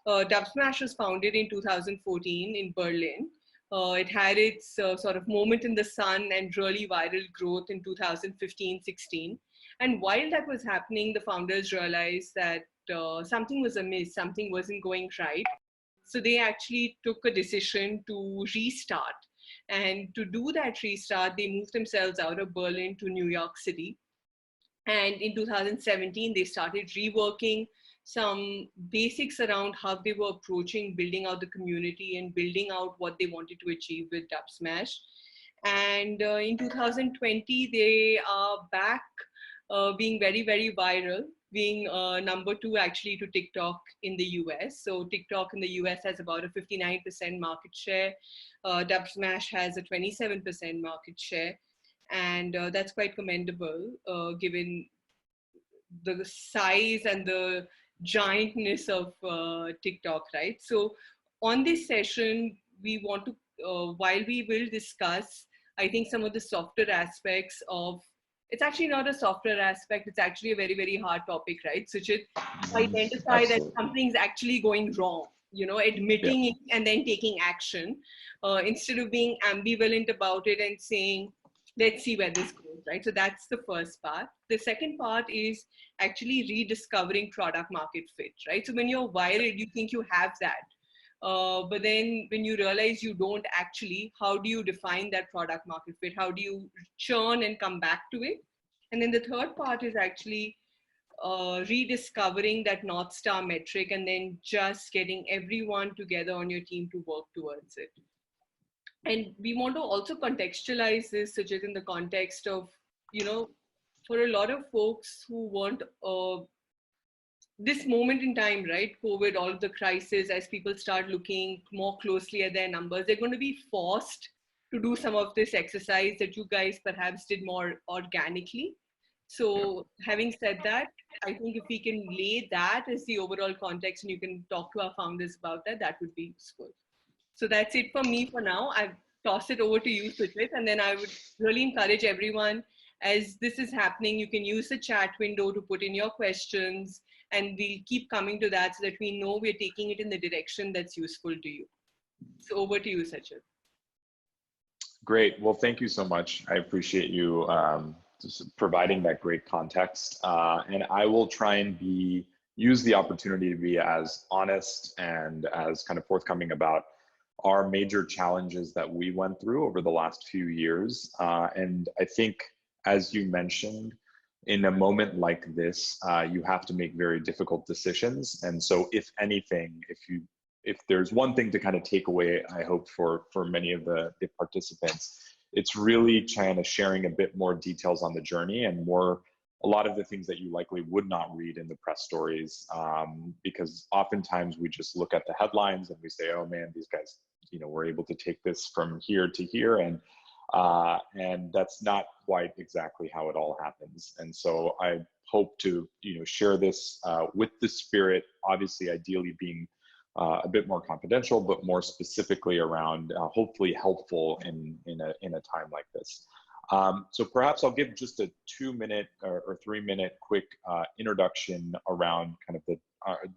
Dubsmash was founded in 2014 in Berlin. It had its sort of moment in the sun and really viral growth in 2015-16. And while that was happening, the founders realized that something was amiss, something wasn't going right. So they actually took a decision to restart. And to do that restart, they moved themselves out of Berlin to New York City. And in 2017, they started reworking some basics around how they were approaching building out the community and building out what they wanted to achieve with Dubsmash. And in 2020, they are back being very, very viral, being #2 actually to TikTok in the US. So TikTok in the US has about a 59% market share. Dubsmash has a 27% market share. And that's quite commendable given the size and the giantness of TikTok, right? So on this session, we want to, while we will discuss, I think some of the softer aspects of, it's actually not a softer aspect, it's actually a very, very hard topic, right? Suchit, identify that something's actually going wrong, you know, admitting it and then taking action instead of being ambivalent about it and saying, let's see where this goes, right? So that's the first part. The second part is actually rediscovering product market fit, right? So when you're viral, you think you have that. But then when you realize you don't actually, how do you define that product market fit? How do you churn and come back to it? And then the third part is actually rediscovering that North Star metric and then just getting everyone together on your team to work towards it. And we want to also contextualize this, Suchit, in the context of, you know, for a lot of folks who want this moment in time, right? COVID, all of the crisis, as people start looking more closely at their numbers, they're going to be forced to do some of this exercise that you guys perhaps did more organically. So having said that, I think if we can lay that as the overall context and you can talk to our founders about that, that would be useful. So that's it for me for now. I've tossed it over to you, Suchit, and then I would really encourage everyone, as this is happening, you can use the chat window to put in your questions, and we'll keep coming to that so that we know we're taking it in the direction that's useful to you. So over to you, Suchit. Great. Well, thank you so much. I appreciate you just providing that great context. And I will try and use the opportunity to be as honest and as kind of forthcoming about our major challenges that we went through over the last few years. And I think, as you mentioned, in a moment like this, you have to make very difficult decisions. And so if anything, if there's one thing to kind of take away, I hope for many of the participants, it's really kind of sharing a bit more details on the journey and a lot of the things that you likely would not read in the press stories, because oftentimes we just look at the headlines and we say, oh man, these guys, you know, were able to take this from here to here, and that's not quite exactly how it all happens. And so I hope to, you know, share this with the spirit, obviously ideally being a bit more confidential, but more specifically around hopefully helpful in a time like this. So perhaps I'll give just a 2-minute or 3-minute quick introduction around kind of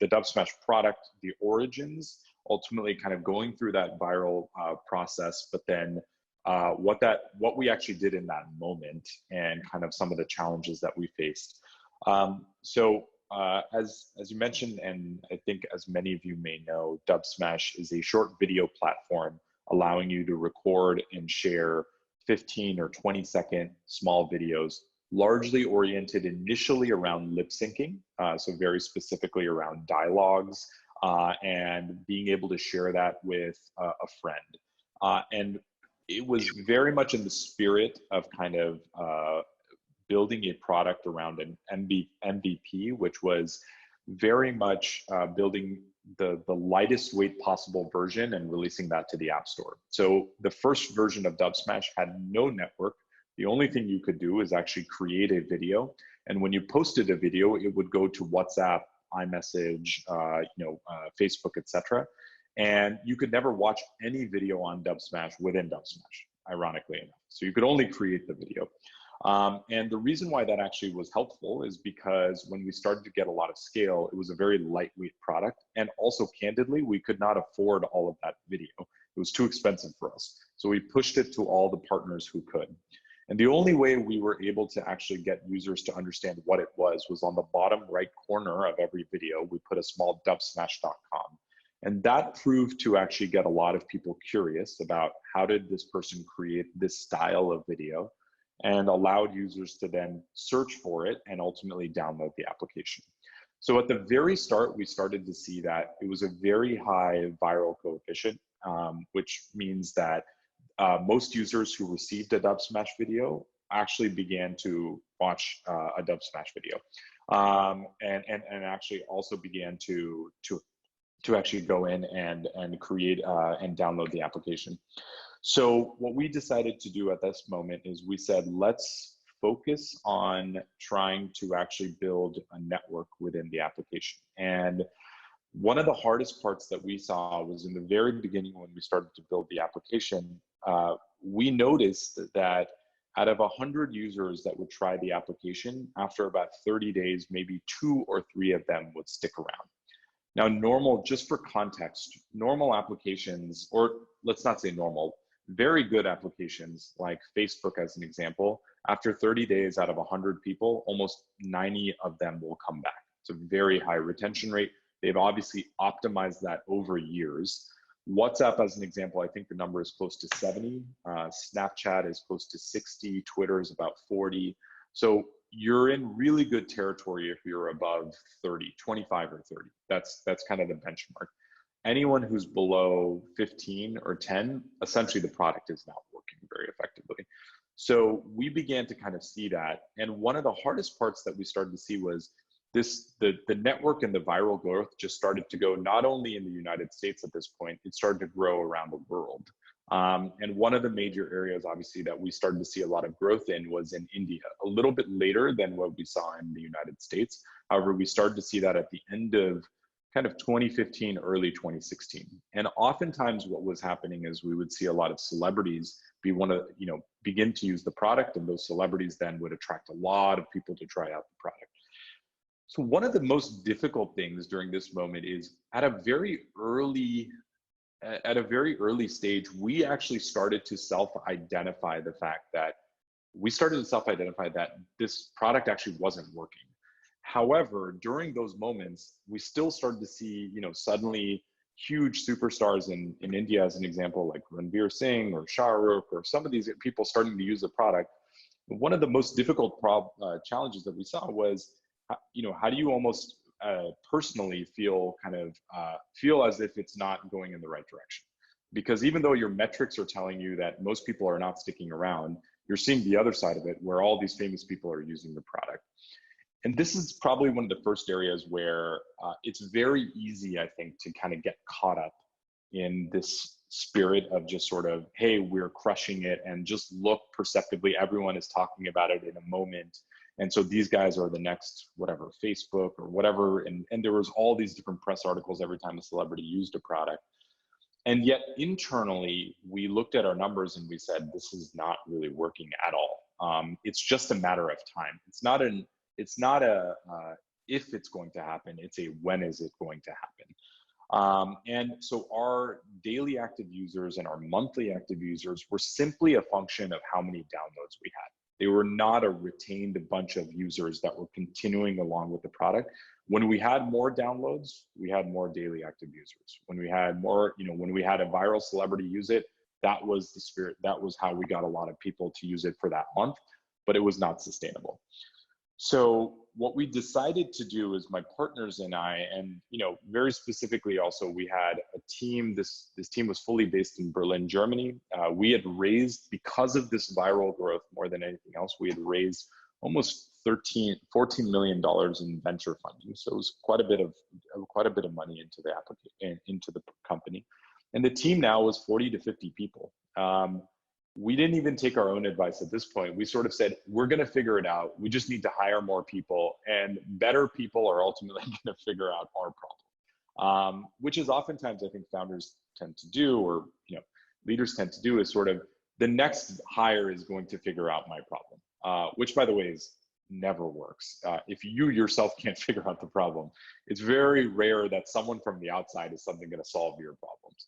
the Dubsmash product, the origins, ultimately kind of going through that viral process, but then what we actually did in that moment and kind of some of the challenges that we faced. As you mentioned, and I think as many of you may know, Dubsmash is a short video platform allowing you to record and share 15 or 20-second small videos, largely oriented initially around lip syncing, so very specifically around dialogues, and being able to share that with a friend. And it was very much in the spirit of kind of building a product around an MVP, which was very much building the lightest weight possible version and releasing that to the App Store. So the first version of Dubsmash had no network. The only thing you could do is actually create a video. And when you posted a video, it would go to WhatsApp, iMessage, Facebook, etc. And you could never watch any video on Dubsmash within Dubsmash, ironically enough. So you could only create the video. And the reason why that actually was helpful is because when we started to get a lot of scale, it was a very lightweight product. And also, candidly, we could not afford all of that video. It was too expensive for us. So we pushed it to all the partners who could. And the only way we were able to actually get users to understand what it was on the bottom right corner of every video, we put a small dubsmash.com. And that proved to actually get a lot of people curious about how did this person create this style of video, and allowed users to then search for it and ultimately download the application. So at the very start, we started to see that it was a very high viral coefficient, which means that most users who received a Dubsmash video actually began to watch a Dubsmash video, and actually also began to actually go in and create and download the application. So what we decided to do at this moment is we said, let's focus on trying to actually build a network within the application. And one of the hardest parts that we saw was in the very beginning when we started to build the application, we noticed that out of 100 users that would try the application, after about 30 days, maybe 2 or 3 of them would stick around. Now, normal, just for context, normal applications, or let's not say normal, very good applications like Facebook as an example, after 30 days out of 100 people, almost 90 of them will come back. It's a very high retention rate. They've obviously optimized that over years. WhatsApp as an example, I think the number is close to 70. Snapchat is close to 60. Twitter is about 40. So you're in really good territory if you're above 30, 25 or 30. That's kind of the benchmark. Anyone who's below 15 or 10, essentially the product is not working very effectively. So we began to kind of see that. And one of the hardest parts that we started to see was the network and the viral growth just started to go not only in the United States at this point, it started to grow around the world. And one of the major areas, obviously, that we started to see a lot of growth in was in India, a little bit later than what we saw in the United States. However, we started to see that at the end of kind of 2015, early 2016. And oftentimes what was happening is we would see a lot of celebrities begin to use the product, and those celebrities then would attract a lot of people to try out the product. So one of the most difficult things during this moment is at a very early stage, we actually started to self-identify the fact that this product actually wasn't working. However, during those moments, we still started to see, suddenly huge superstars in India, as an example, like Ranveer Singh or Shah Rukh or some of these people starting to use the product. One of the most difficult challenges that we saw was, how do you almost personally feel as if it's not going in the right direction? Because even though your metrics are telling you that most people are not sticking around, you're seeing the other side of it where all these famous people are using the product. And this is probably one of the first areas where it's very easy, I think, to kind of get caught up in this spirit of just sort of, hey, we're crushing it, and just look perceptively, everyone is talking about it in a moment. And so these guys are the next, whatever, Facebook or whatever. And there was all these different press articles every time a celebrity used a product. And yet internally, we looked at our numbers and we said, this is not really working at all. It's just a matter of time. It's not a if it's going to happen, it's a when is it going to happen. And so our daily active users and our monthly active users were simply a function of how many downloads we had. They were not a retained bunch of users that were continuing along with the product. When we had more downloads, we had more daily active users. When we had more, when we had a viral celebrity use it, that was the spirit. That was how we got a lot of people to use it for that month, but it was not sustainable. So what we decided to do is my partners and I, and very specifically also, we had a team. This team was fully based in Berlin, Germany. We had raised, because of this viral growth more than anything else, we had raised almost $14 million in venture funding. So it was quite a bit of money into the company. And the team now was 40 to 50 people. We didn't even take our own advice at this point. We sort of said, we're going to figure it out. We just need to hire more people, and better people are ultimately going to figure out our problem, which is oftentimes I think founders tend to do, or leaders tend to do, is sort of the next hire is going to figure out my problem. which by the way is never works. If you yourself can't figure out the problem, it's very rare that someone from the outside is something going to solve your problems.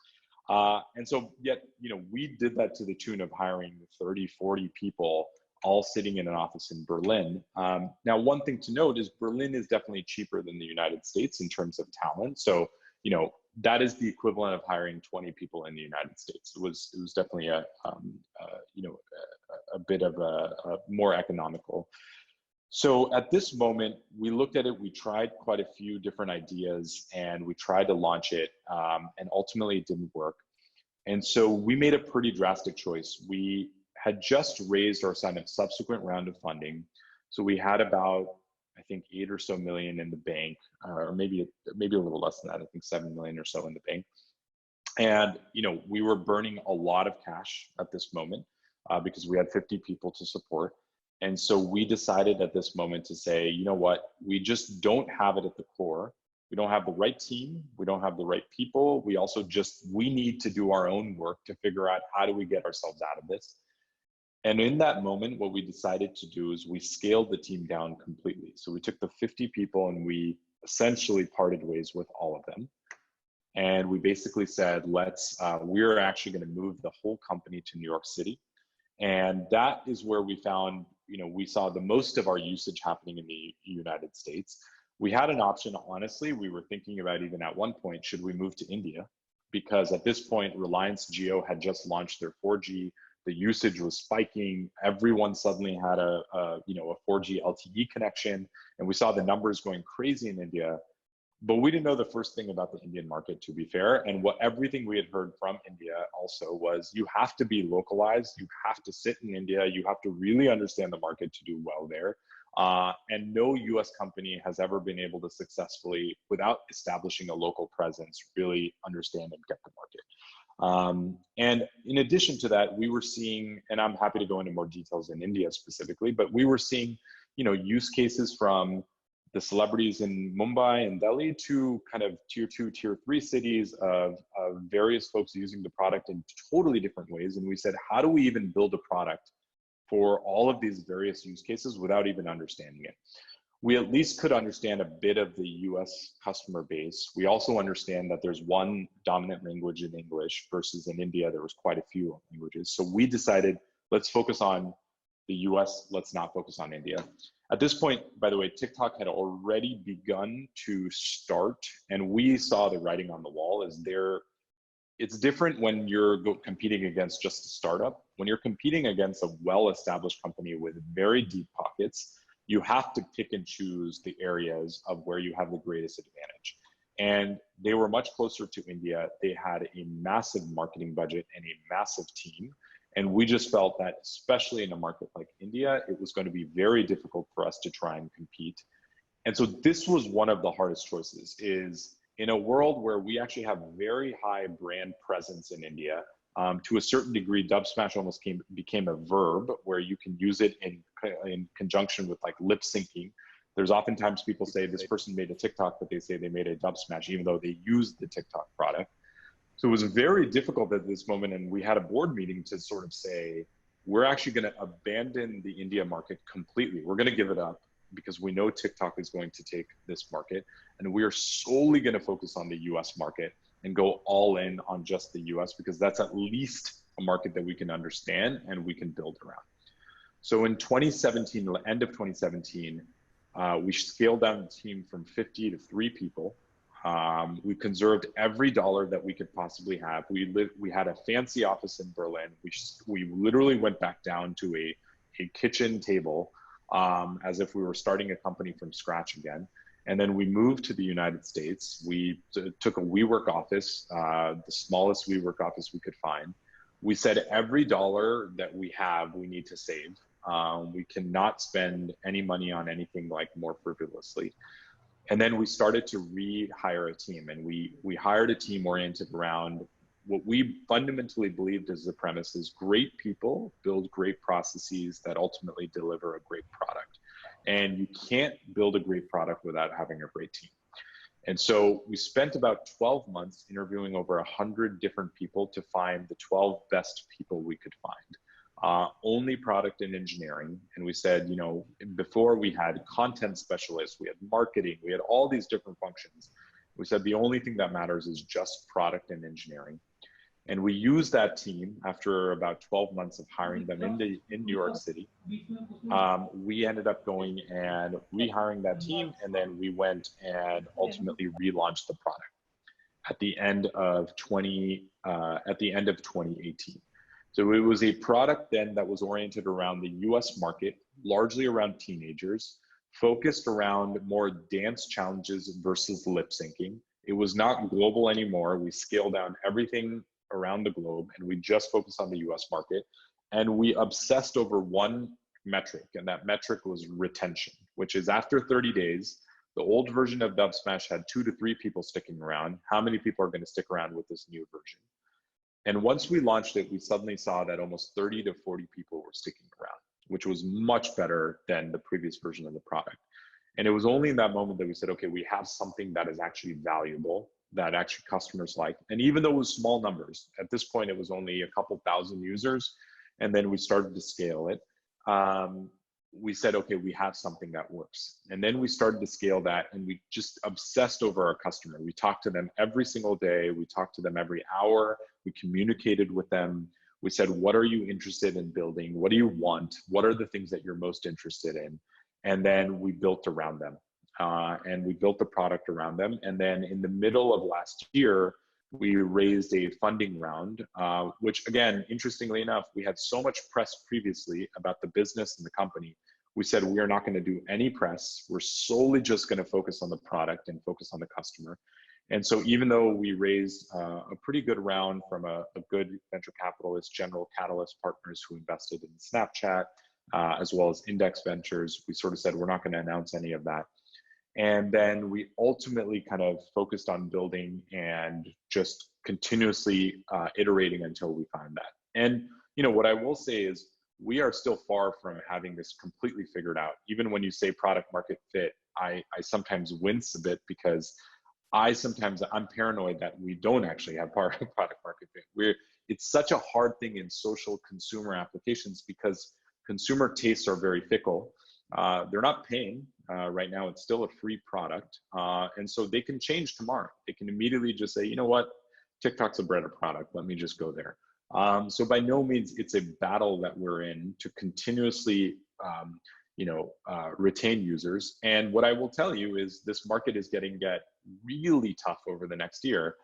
And so yet, we did that to the tune of hiring 30, 40 people, all sitting in an office in Berlin. Now, one thing to note is Berlin is definitely cheaper than the United States in terms of talent. So, that is the equivalent of hiring 20 people in the United States. It was definitely a bit of a more economical. So at this moment, we looked at it, we tried quite a few different ideas, and we tried to launch it, and ultimately it didn't work. And so we made a pretty drastic choice. We had just raised our subsequent round of funding. So we had about, I think, 8 or so million in the bank, or maybe a little less than that, I think 7 million or so in the bank. And, we were burning a lot of cash at this moment because we had 50 people to support. And so we decided at this moment to say, you know what, we just don't have it at the core. We don't have the right team. We don't have the right people. We need to do our own work to figure out how do we get ourselves out of this. And in that moment, what we decided to do is we scaled the team down completely. So we took the 50 people and we essentially parted ways with all of them. And we basically said, we're actually going to move the whole company to New York City. And that is where we found, we saw the most of our usage happening in the United States. We had an option, honestly, we were thinking about even at one point, should we move to India? Because at this point, Reliance Jio had just launched their 4G, the usage was spiking, everyone suddenly had a 4G LTE connection, and we saw the numbers going crazy in India. But we didn't know the first thing about the Indian market, to be fair. And everything we had heard from India also was you have to be localized, you have to sit in India, you have to really understand the market to do well there. And no US company has ever been able to successfully, without establishing a local presence, really understand and get the market. And in addition to that, we were seeing, and I'm happy to go into more details in India specifically, but we were seeing, use cases from the celebrities in Mumbai and Delhi to kind of tier 2, tier 3 cities of various folks using the product in totally different ways. And we said, how do we even build a product for all of these various use cases without even understanding it? We at least could understand a bit of the US customer base. We also understand that there's one dominant language in English versus in India, there was quite a few languages. So we decided, let's focus on the US, let's not focus on India. At this point, by the way, TikTok had already begun to start, and we saw the writing on the wall. It's different when you're competing against just a startup. When you're competing against a well-established company with very deep pockets, you have to pick and choose the areas of where you have the greatest advantage. And they were much closer to India. They had a massive marketing budget and a massive team. And we just felt that, especially in a market like India, it was going to be very difficult for us to try and compete. And so this was one of the hardest choices, is in a world where we actually have very high brand presence in India, to a certain degree, Dubsmash almost became a verb where you can use it in conjunction with like lip syncing. There's oftentimes people say this person made a TikTok, but they say they made a Dubsmash, even though they used the TikTok product. So it was very difficult at this moment, and we had a board meeting to sort of say, we're actually going to abandon the India market completely. We're going to give it up because we know TikTok is going to take this market, and we are solely going to focus on the US market and go all in on just the US, because that's at least a market that we can understand and we can build around. So in 2017, end of 2017, we scaled down the team from 50 to 3 people. We conserved every dollar that we could possibly have. We had a fancy office in Berlin. We literally went back down to a kitchen table as if we were starting a company from scratch again. And then we moved to the United States. We took a WeWork office, the smallest WeWork office we could find. We said every dollar that we have, we need to save. We cannot spend any money on anything like more frivolously. And then we started to rehire a team, and we hired a team oriented around what we fundamentally believed as the premise is great people build great processes that ultimately deliver a great product. And you can't build a great product without having a great team. And so we spent about 12 months interviewing over 100 different people to find the 12 best people we could find. only product and engineering. And we said, you know, before we had content specialists, we had marketing, we had all these different functions. We said the only thing that matters is just product and engineering. And we used that team after about 12 months of hiring them in New York City. We ended up going and rehiring that team, and then we went and ultimately relaunched the product at the end of 2018. So it was a product then that was oriented around the US market, largely around teenagers, focused around more dance challenges versus lip syncing. It was not global anymore. We scaled down everything around the globe and we just focused on the US market. And we obsessed over one metric, and that metric was retention, which is after 30 days, the old version of Dubsmash had 2 to 3 people sticking around. How many people are going to stick around with this new version? And once we launched it, we suddenly saw that almost 30 to 40 people were sticking around, which was much better than the previous version of the product. And it was only in that moment that we said, okay, we have something that is actually valuable, that actually customers like. And even though it was small numbers, at this point, it was only a couple thousand users. And then we started to scale it. We said, okay, we have something that works. And then we started to scale that, and we just obsessed over our customer. We talked to them every single day. We talked to them every hour. We communicated with them. We said, what are you interested in building? What do you want? What are the things that you're most interested in? And then we built around them. And we built the product around them. And then in the middle of last year, we raised a funding round, which again, interestingly enough, we had so much press previously about the business and the company. We said, we are not going to do any press. We're solely just going to focus on the product and focus on the customer. And so even though we raised a pretty good round from a good venture capitalist, General Catalyst Partners, who invested in Snapchat, as well as Index Ventures, we sort of said, we're not going to announce any of that. And then we ultimately kind of focused on building and just continuously iterating until we found that. And you know what I will say is we are still far from having this completely figured out. Even when you say product market fit, I sometimes wince a bit because I'm paranoid that we don't actually have product market fit. It's such a hard thing in social consumer applications because consumer tastes are very fickle. They're not paying. Right now, it's still a free product. And so they can change tomorrow. They can immediately just say, you know what, TikTok's a better product. Let me just go there. So by no means, it's a battle that we're in to continuously, retain users. And what I will tell you is this market is get really tough over the next year.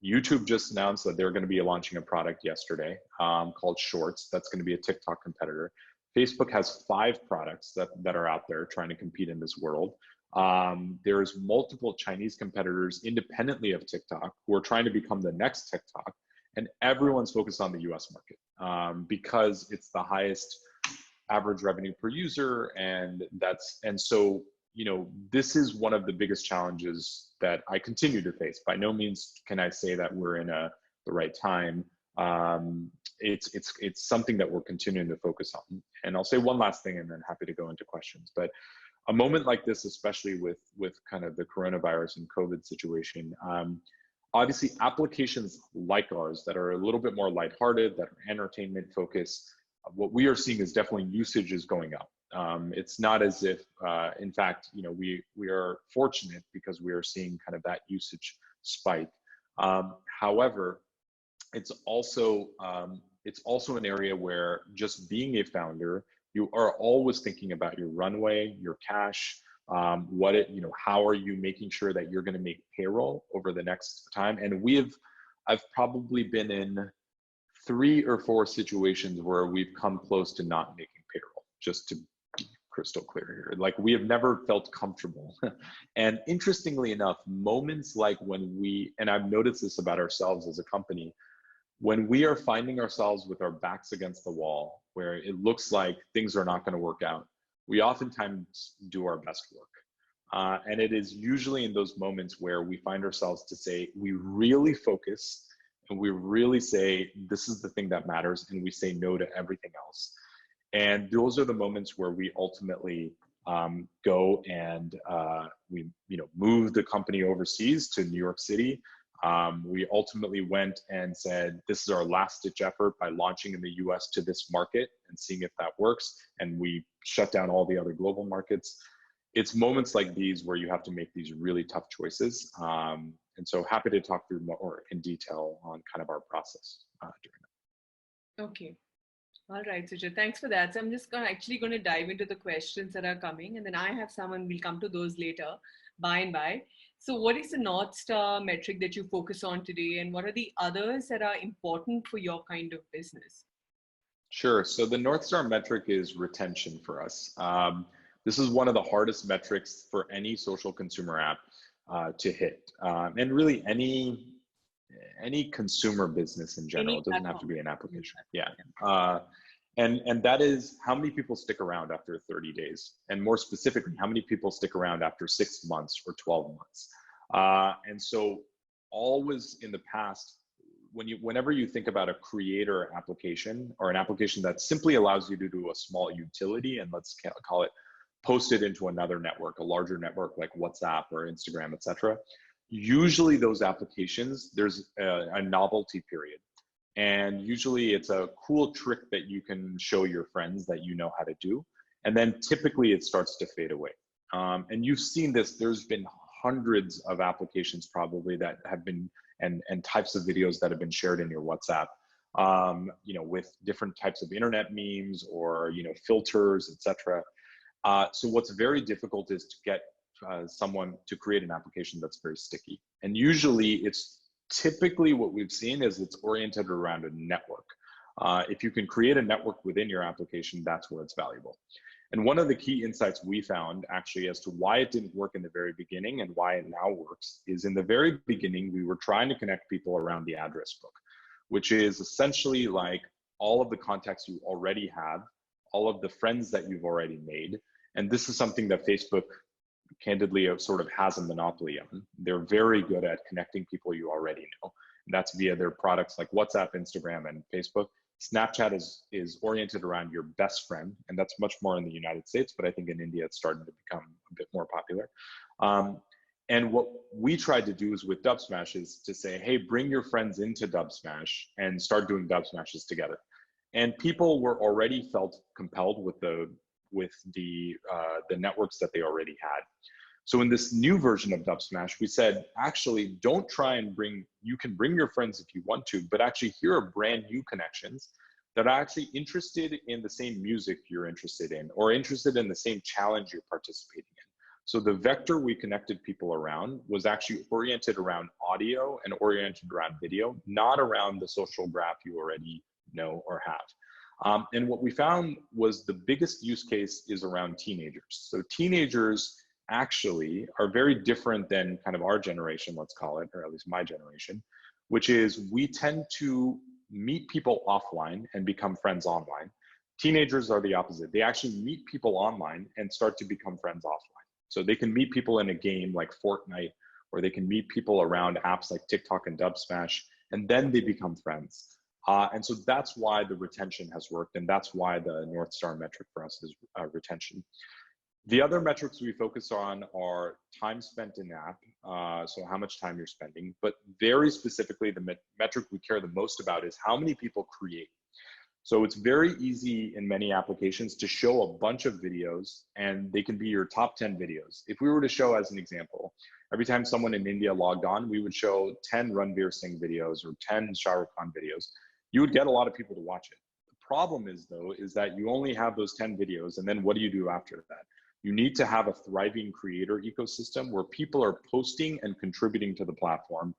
YouTube just announced that they're going to be launching a product yesterday called Shorts. That's going to be a TikTok competitor. Facebook has 5 products that are out there trying to compete in this world. There's multiple Chinese competitors independently of TikTok who are trying to become the next TikTok, and everyone's focused on the US market because it's the highest average revenue per user, and so this is one of the biggest challenges that I continue to face. By no means can I say that we're in the right time. It's something that we're continuing to focus on. And I'll say one last thing and then happy to go into questions. But a moment like this, especially with kind of the coronavirus and COVID situation, obviously applications like ours that are a little bit more lighthearted, that are entertainment focused, what we are seeing is definitely usage is going up. It's not as if, in fact, we are fortunate because we are seeing kind of that usage spike. However, it's also an area where just being a founder, you are always thinking about your runway, your cash, how are you making sure that you're going to make payroll over the next time? And I've probably been in 3 or 4 situations where we've come close to not making payroll, just to be crystal clear here. Like, we have never felt comfortable. And interestingly enough, moments like and I've noticed this about ourselves as a company, when we are finding ourselves with our backs against the wall, where it looks like things are not going to work out, we oftentimes do our best work. And it is usually in those moments where we find ourselves to say, we really focus and we really say, this is the thing that matters, and we say no to everything else. And those are the moments where we ultimately go and we move the company overseas to New York City. We ultimately went and said, this is our last ditch effort by launching in the US to this market and seeing if that works. And we shut down all the other global markets. It's moments like these where you have to make these really tough choices. And so happy to talk through more in detail on kind of our process during that. Okay. All right, Suchit, thanks for that. So I'm just actually going to dive into the questions that are coming, and then I have some, and we'll come to those later, by and by. So what is the North Star metric that you focus on today, and what are the others that are important for your kind of business? Sure. So the North Star metric is retention for us. This is one of the hardest metrics for any social consumer app to hit, and really any consumer business in general. It doesn't have to be an application. Yeah. And that is how many people stick around after 30 days, and more specifically, how many people stick around after 6 months or 12 months. And so always in the past, whenever you think about a creator application or an application that simply allows you to do a small utility, and let's call it post it into another network, a larger network like WhatsApp or Instagram, etc. Usually those applications, there's a novelty period. And usually it's a cool trick that you can show your friends that you know how to do. And then typically it starts to fade away. And you've seen this, there's been hundreds of applications probably that have been, and types of videos that have been shared in your WhatsApp, with different types of internet memes or, filters, etc. So what's very difficult is to get someone to create an application that's very sticky. And usually it's typically what we've seen is it's oriented around a network. If you can create a network within your application, that's where it's valuable. And one of the key insights we found actually as to why it didn't work in the very beginning and why it now works is in the very beginning, we were trying to connect people around the address book, which is essentially like all of the contacts you already have, all of the friends that you've already made. And this is something that Facebook candidly sort of has a monopoly on. They're very good at connecting people you already know. And that's via their products like WhatsApp, Instagram, and Facebook. Snapchat is oriented around your best friend, and that's much more in the United States, but I think in India it's starting to become a bit more popular. And what we tried to do is with Dubsmash is to say, hey, bring your friends into Dubsmash and start doing Dubsmashes together. And people were already felt compelled with the networks that they already had. So in this new version of Dubsmash, we said, actually, don't try and you can bring your friends if you want to, but actually here are brand new connections that are actually interested in the same music you're interested in, or interested in the same challenge you're participating in. So the vector we connected people around was actually oriented around audio and oriented around video, not around the social graph you already know or have. And what we found was the biggest use case is around teenagers. So teenagers actually are very different than kind of our generation, let's call it, or at least my generation, which is we tend to meet people offline and become friends online. Teenagers are the opposite. They actually meet people online and start to become friends offline. So they can meet people in a game like Fortnite, or they can meet people around apps like TikTok and Dubsmash, and then they become friends. And so that's why the retention has worked, and that's why the North Star metric for us is retention. The other metrics we focus on are time spent in app, so how much time you're spending, but very specifically the metric we care the most about is how many people create. So it's very easy in many applications to show a bunch of videos, and they can be your top 10 videos. If we were to show, as an example, every time someone in India logged on, we would show 10 Ranveer Singh videos or 10 Shah Rukh Khan videos. You would get a lot of people to watch it. The problem is, though, is that you only have those 10 videos, and then what do you do after that? You need to have a thriving creator ecosystem where people are posting and contributing to the platform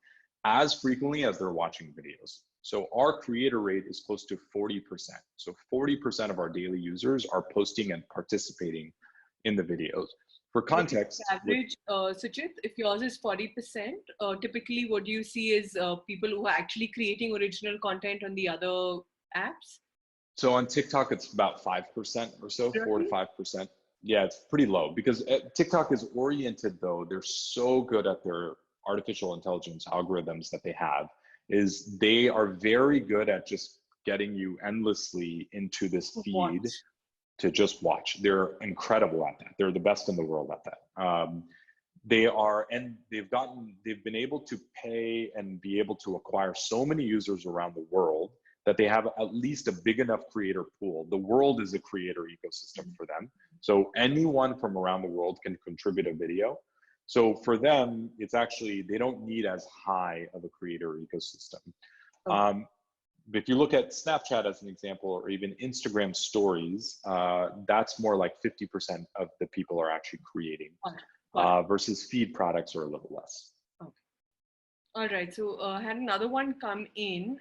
as frequently as they're watching videos. So our creator rate is close to 40%. So 40% of our daily users are posting and participating in the videos. For context, average, Suchit, if yours is 40%, typically what you see is people who are actually creating original content on the other apps? So on TikTok, it's about 5% or so, really? 4 to 5%. Yeah, it's pretty low because TikTok is oriented, though, they're so good at their artificial intelligence algorithms that they have, is they are very good at just getting you endlessly into this feed to just watch. They're incredible at that. They're the best in the world at that. they've been able to pay and be able to acquire so many users around the world that they have at least a big enough creator pool. The world is a creator ecosystem for them. So anyone from around the world can contribute a video. So for them, it's actually, they don't need as high of a creator ecosystem. Okay. If you look at Snapchat as an example, or even Instagram stories, that's more like 50% of the people are actually creating, versus feed products are a little less. Okay. All right. So I had another one come in,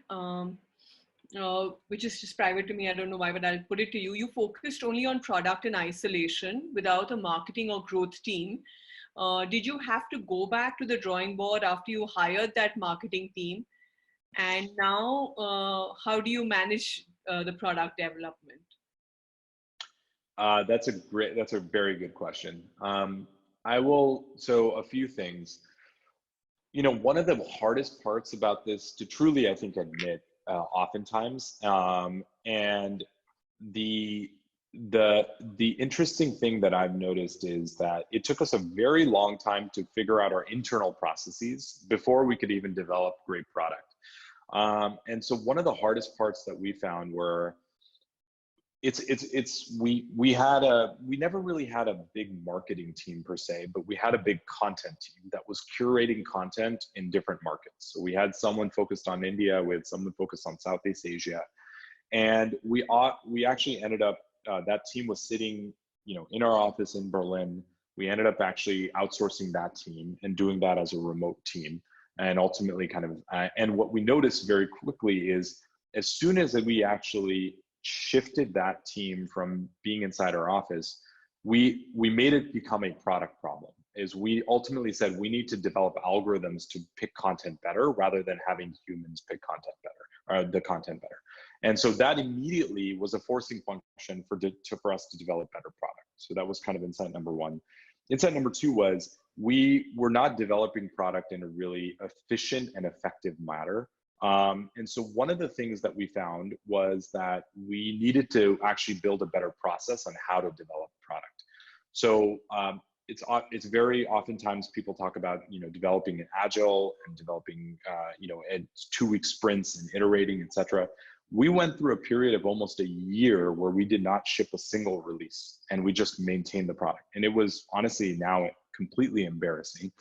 which is just private to me. I don't know why, but I'll put it to you. You focused only on product in isolation without a marketing or growth team. Did you have to go back to the drawing board after you hired that marketing team? And now, how do you manage the product development? That's a very good question. So a few things. You know, one of the hardest parts about this to truly, I think, admit, oftentimes, and the interesting thing that I've noticed is that it took us a very long time to figure out our internal processes before we could even develop great product. And so one of the hardest parts that we found were we never really had a big marketing team per se, but we had a big content team that was curating content in different markets. So we had someone focused on India, we had someone focused on Southeast Asia, and we actually ended up, that team was sitting, in our office in Berlin. We ended up actually outsourcing that team and doing that as a remote team. And ultimately and what we noticed very quickly is as soon as we actually shifted that team from being inside our office, we made it become a product problem. Is we ultimately said we need to develop algorithms to pick content better rather than having humans pick content better, or the content better. And so that immediately was a forcing function for us to develop better product. So that was kind of insight number one. Insight number two was we were not developing product in a really efficient and effective manner. And so one of the things that we found was that we needed to actually build a better process on how to develop product. So it's very oftentimes people talk about, developing an agile and developing, in 2-week sprints and iterating, etc. We went through a period of almost a year where we did not ship a single release and we just maintained the product. And it was honestly now completely embarrassing.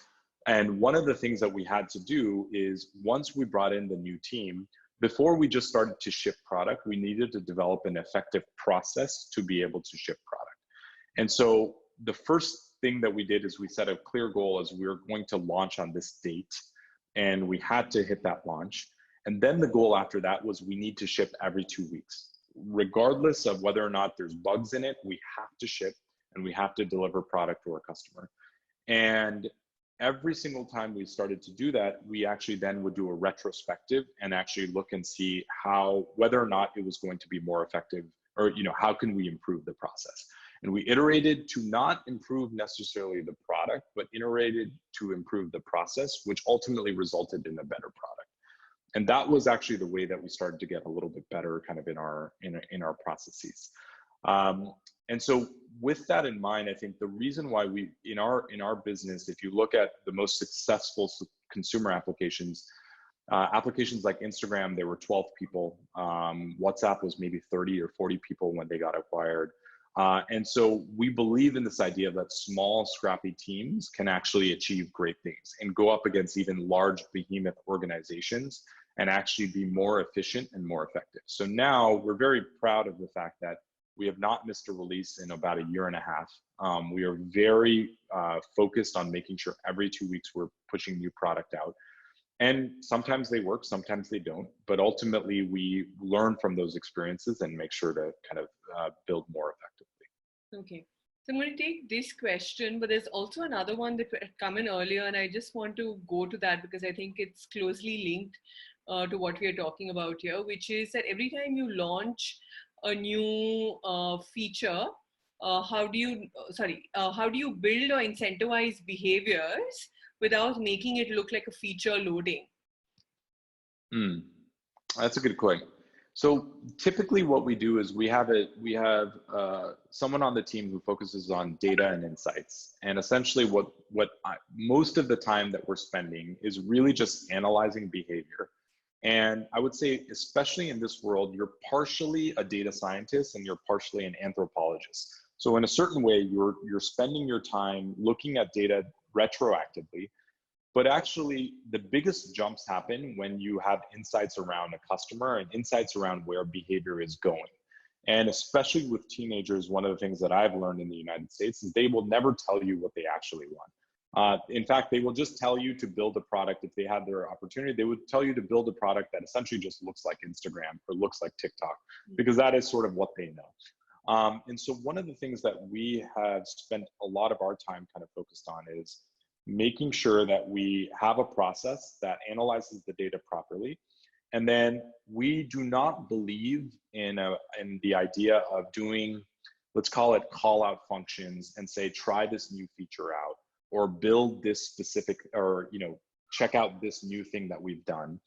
And one of the things that we had to do is once we brought in the new team, before we just started to ship product, we needed to develop an effective process to be able to ship product. And so the first thing that we did is we set a clear goal as we were going to launch on this date, and we had to hit that launch. And then the goal after that was we need to ship every 2 weeks. Regardless of whether or not there's bugs in it, we have to ship and we have to deliver product to our customer. And every single time we started to do that, we actually then would do a retrospective and actually look and see whether or not it was going to be more effective, or how can we improve the process. And we iterated to not improve necessarily the product, but iterated to improve the process, which ultimately resulted in a better product. And that was actually the way that we started to get a little bit better kind of in our processes. And so with that in mind, I think the reason why we, in our business, if you look at the most successful consumer applications like Instagram, there were 12 people. WhatsApp was maybe 30 or 40 people when they got acquired. And so we believe in this idea that small, scrappy teams can actually achieve great things and go up against even large behemoth organizations and actually be more efficient and more effective. So now we're very proud of the fact that we have not missed a release in about a year and a half. We are very focused on making sure every 2 weeks we're pushing new product out. And sometimes they work, sometimes they don't. But ultimately, we learn from those experiences and make sure to kind of build more effectively. Okay. So I'm going to take this question, but there's also another one that had come in earlier, and I just want to go to that because I think it's closely linked to what we are talking about here, which is that every time you launch a new feature, how do you build or incentivize behaviors without making it look like a feature loading? That's a good point. So typically what we do is we have someone on the team who focuses on data and insights. And essentially most of the time that we're spending is really just analyzing behavior. And I would say, especially in this world, you're partially a data scientist and you're partially an anthropologist. So in a certain way, you're spending your time looking at data retroactively. But actually, the biggest jumps happen when you have insights around a customer and insights around where behavior is going. And especially with teenagers, one of the things that I've learned in the United States is they will never tell you what they actually want. In fact, they will just tell you to build a product. If they had their opportunity, they would tell you to build a product that essentially just looks like Instagram or looks like TikTok, because that is sort of what they know. And so one of the things that we have spent a lot of our time kind of focused on is making sure that we have a process that analyzes the data properly. And then we do not believe in the idea of doing, let's call it call out functions and say, try this new feature out or build this specific, or, check out this new thing that we've done.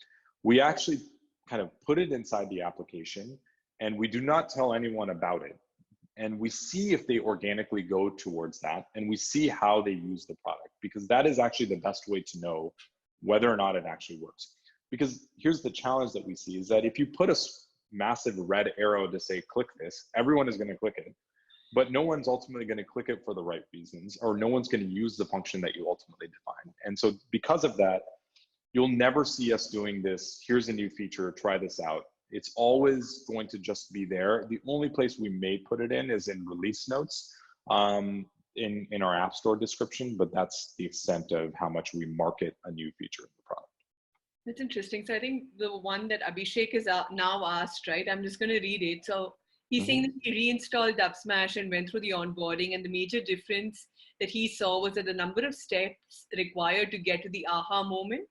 We actually kind of put it inside the application and we do not tell anyone about it. And we see if they organically go towards that, and we see how they use the product, because that is actually the best way to know whether or not it actually works. Because here's the challenge that we see is that if you put a massive red arrow to say, click this, everyone is going to click it, but no one's ultimately going to click it for the right reasons, or no one's going to use the function that you ultimately define. And so because of that, you'll never see us doing this. Here's a new feature, try this out. It's always going to just be there. The only place we may put it in is in release notes in our App Store description, but that's the extent of how much we market a new feature in the product. That's interesting. So I think the one that Abhishek is now asked, right? I'm just going to read it. So he's saying that he reinstalled Dubsmash and went through the onboarding, and the major difference that he saw was that the number of steps required to get to the aha moment.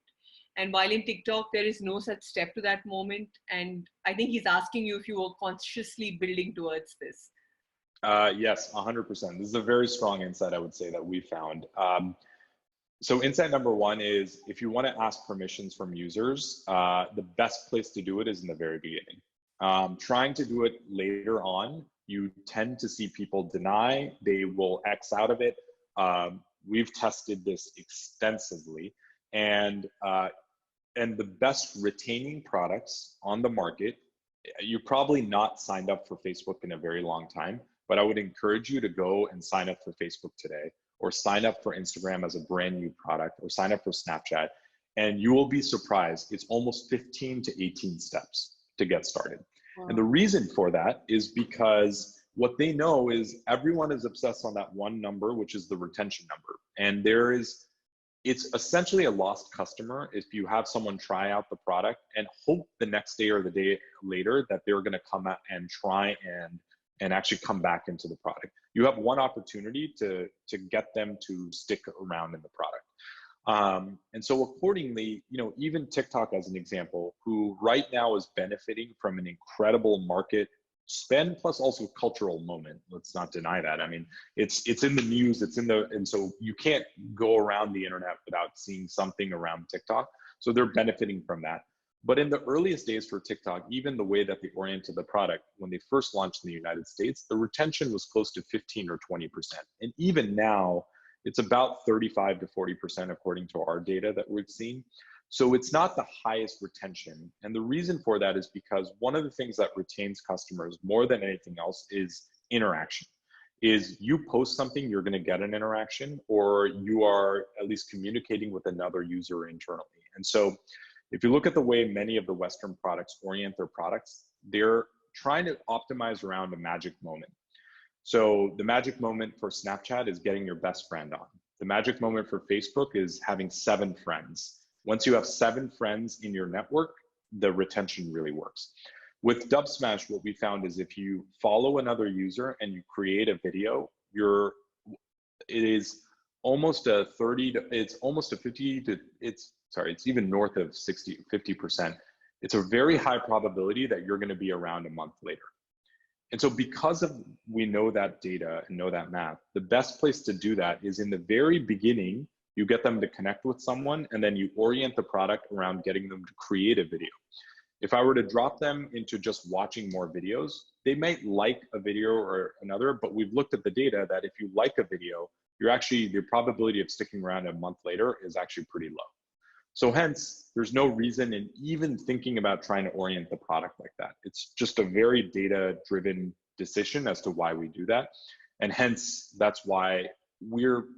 And while in TikTok, there is no such step to that moment. And I think he's asking you if you were consciously building towards this. Yes, 100%. This is a very strong insight, I would say, that we found. So insight number one is, if you want to ask permissions from users, the best place to do it is in the very beginning. Trying to do it later on, you tend to see people deny, they will X out of it. We've tested this extensively. And the best retaining products on the market, you're probably not signed up for Facebook in a very long time, but I would encourage you to go and sign up for Facebook today, or sign up for Instagram as a brand new product, or sign up for Snapchat, and you will be surprised. It's almost 15 to 18 steps to get started. Wow. And the reason for that is because what they know is everyone is obsessed on that one number, which is the retention number. And it's essentially a lost customer if you have someone try out the product and hope the next day or the day later that they're going to come out and try and actually come back into the product. You have one opportunity to get them to stick around in the product. And so accordingly, even TikTok as an example, who right now is benefiting from an incredible market spend plus also cultural moment. Let's not deny that. I mean, it's in the news, and so you can't go around the internet without seeing something around TikTok. So they're benefiting from that. But in the earliest days for TikTok, even the way that they oriented the product, when they first launched in the United States, the retention was close to 15 or 20%. And even now, it's about 35 to 40% according to our data that we've seen. So it's not the highest retention. And the reason for that is because one of the things that retains customers more than anything else is interaction. Is you post something, you're going to get an interaction, or you are at least communicating with another user internally. And so if you look at the way many of the Western products orient their products, they're trying to optimize around a magic moment. So the magic moment for Snapchat is getting your best friend on. The magic moment for Facebook is having 7 friends. Once you have 7 friends in your network, the retention really works. With Dubsmash, what we found is if you follow another user and you create a video, it's almost a 30 to, it's almost a 50 to, it's even north of 50%. It's a very high probability that you're going to be around a month later. And so because we know that data and know that math, the best place to do that is in the very beginning. You get them to connect with someone, and then you orient the product around getting them to create a video. If I were to drop them into just watching more videos, they might like a video or another, but we've looked at the data that if you like a video, your probability of sticking around a month later is actually pretty low. So hence, there's no reason in even thinking about trying to orient the product like that. It's just a very data-driven decision as to why we do that. And hence, that's why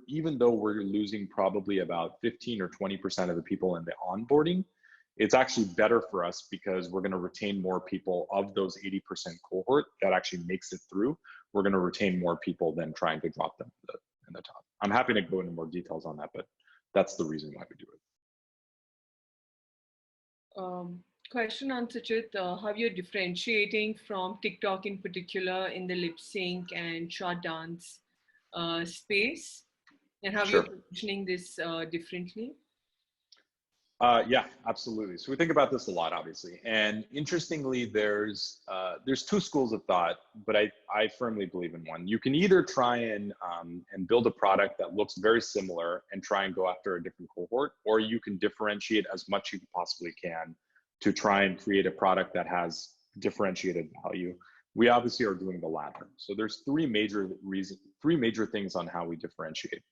even though we're losing probably about 15 or 20% of the people in the onboarding, it's actually better for us because we're going to retain more people of those 80% cohort that actually makes it through. We're going to retain more people than trying to drop them in the top. I'm happy to go into more details on that, but that's the reason why we do it. Question on Suchit, how you're differentiating from TikTok in particular in the lip sync and short dance space, and how Sure. you're positioning this differently? Yeah, absolutely. So we think about this a lot, obviously. And interestingly, there's two schools of thought, but I firmly believe in one. You can either try and build a product that looks very similar and try and go after a different cohort, or you can differentiate as much as you possibly can to try and create a product that has differentiated value. We obviously are doing the latter. So there's three major things on how we differentiate.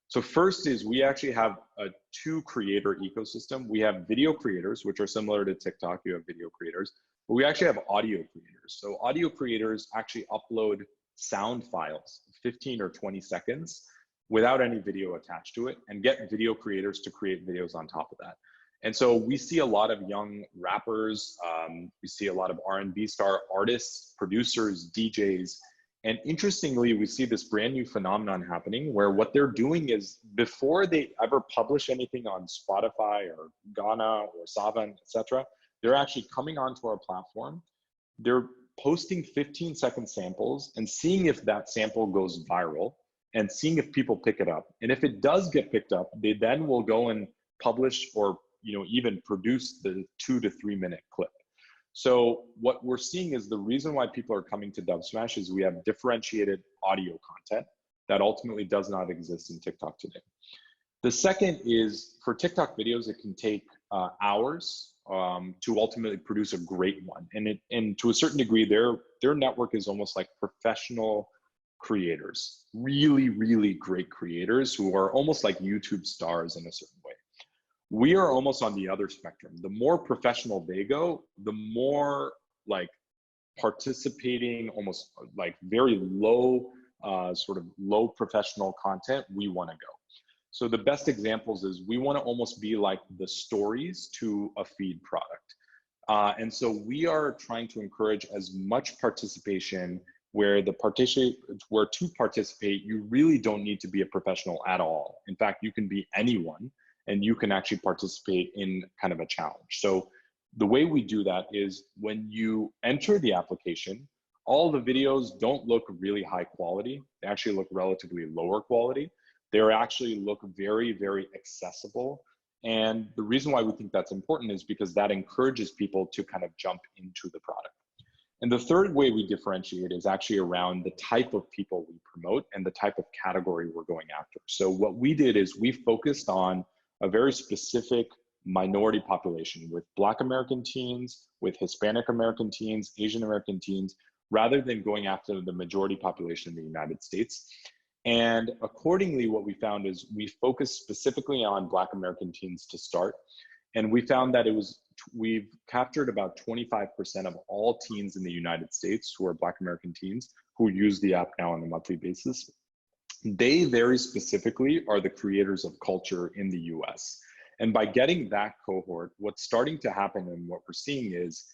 So first is we actually have a two creator ecosystem. We have video creators, which are similar to TikTok. You have video creators, but we actually have audio creators. So audio creators actually upload sound files, 15 or 20 seconds without any video attached to it, and get video creators to create videos on top of that. And so we see a lot of young rappers, we see a lot of R&B star artists, producers, DJs. And interestingly, we see this brand new phenomenon happening where what they're doing is before they ever publish anything on Spotify or Ghana or Savan, etc., they're actually coming onto our platform. They're posting 15-second samples and seeing if that sample goes viral and seeing if people pick it up. And if it does get picked up, they then will go and publish or even produce the 2 to 3 minute clip. So what we're seeing is the reason why people are coming to Dubsmash is we have differentiated audio content that ultimately does not exist in TikTok today. The second is for TikTok videos, it can take hours to ultimately produce a great one. And to a certain degree, their network is almost like professional creators, really, really great creators who are almost like YouTube stars in a certain way. We are almost on the other spectrum. The more professional they go, the more like participating, almost like very low, sort of low professional content we want to go. So the best examples is we want to almost be like the stories to a feed product. And so we are trying to encourage as much participation where to participate, you really don't need to be a professional at all. In fact, you can be anyone and you can actually participate in kind of a challenge. So the way we do that is when you enter the application, all the videos don't look really high quality. They actually look relatively lower quality. They actually look very, very accessible. And the reason why we think that's important is because that encourages people to kind of jump into the product. And the third way we differentiate is actually around the type of people we promote and the type of category we're going after. So what we did is we focused on a very specific minority population with Black American teens, with Hispanic American teens, Asian American teens, rather than going after the majority population in the United States. And accordingly, what we found is we focused specifically on Black American teens to start. And we found that we've captured about 25% of all teens in the United States who are Black American teens who use the app now on a monthly basis. They very specifically are the creators of culture in the US. And by getting that cohort, what's starting to happen and what we're seeing is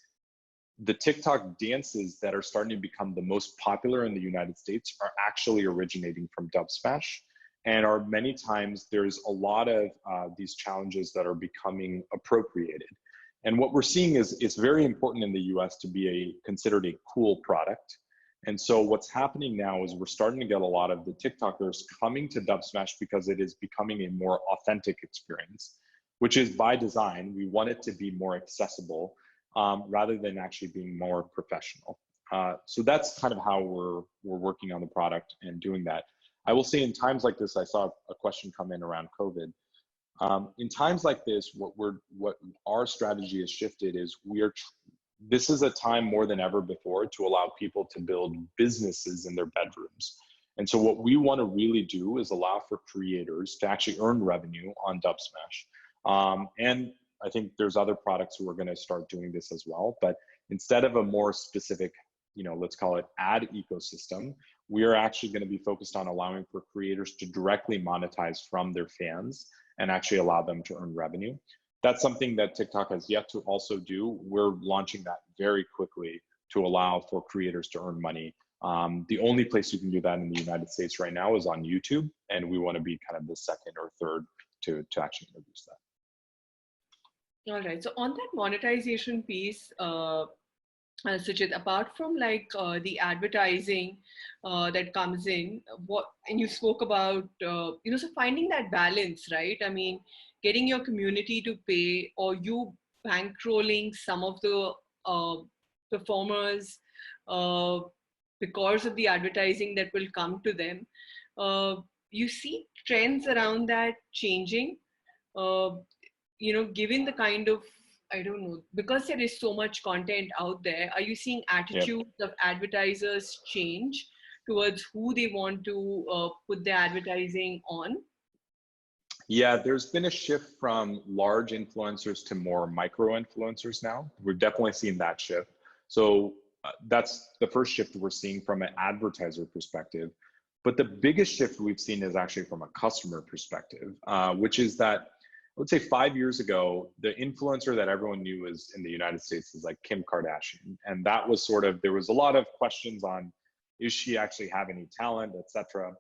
the TikTok dances that are starting to become the most popular in the United States are actually originating from Dubsmash. And are many times there's a lot of these challenges that are becoming appropriated. And what we're seeing is it's very important in the US to be considered a cool product. And so what's happening now is we're starting to get a lot of the TikTokers coming to Dubsmash because it is becoming a more authentic experience, which is by design. We want it to be more accessible rather than actually being more professional. So that's kind of how we're working on the product and doing that. I will say in times like this, I saw a question come in around COVID. In times like this, what our strategy has shifted is this is a time more than ever before to allow people to build businesses in their bedrooms. And so what we want to really do is allow for creators to actually earn revenue on Dubsmash. And I think there's other products who are going to start doing this as well. But instead of a more specific, let's call it ad ecosystem, we are actually going to be focused on allowing for creators to directly monetize from their fans and actually allow them to earn revenue. That's something that TikTok has yet to also do. We're launching that very quickly to allow for creators to earn money. The only place you can do that in the United States right now is on YouTube, and we want to be kind of the second or third to actually introduce that. All right. So on that monetization piece, Suchit, apart from the advertising that comes in, and you spoke about so finding that balance, right? I mean, getting your community to pay, or you bankrolling some of the performers because of the advertising that will come to them. You see trends around that changing, given the kind of, I don't know, because there is so much content out there, are you seeing attitudes of advertisers change towards who they want to put their advertising on? Yeah, there's been a shift from large influencers to more micro influencers now. We're definitely seeing that shift. So that's the first shift we're seeing from an advertiser perspective. But the biggest shift we've seen is actually from a customer perspective, which is that I would say 5 years ago, the influencer that everyone knew was in the United States is like Kim Kardashian. And that was sort of, there was a lot of questions on, is she actually have any talent, et cetera.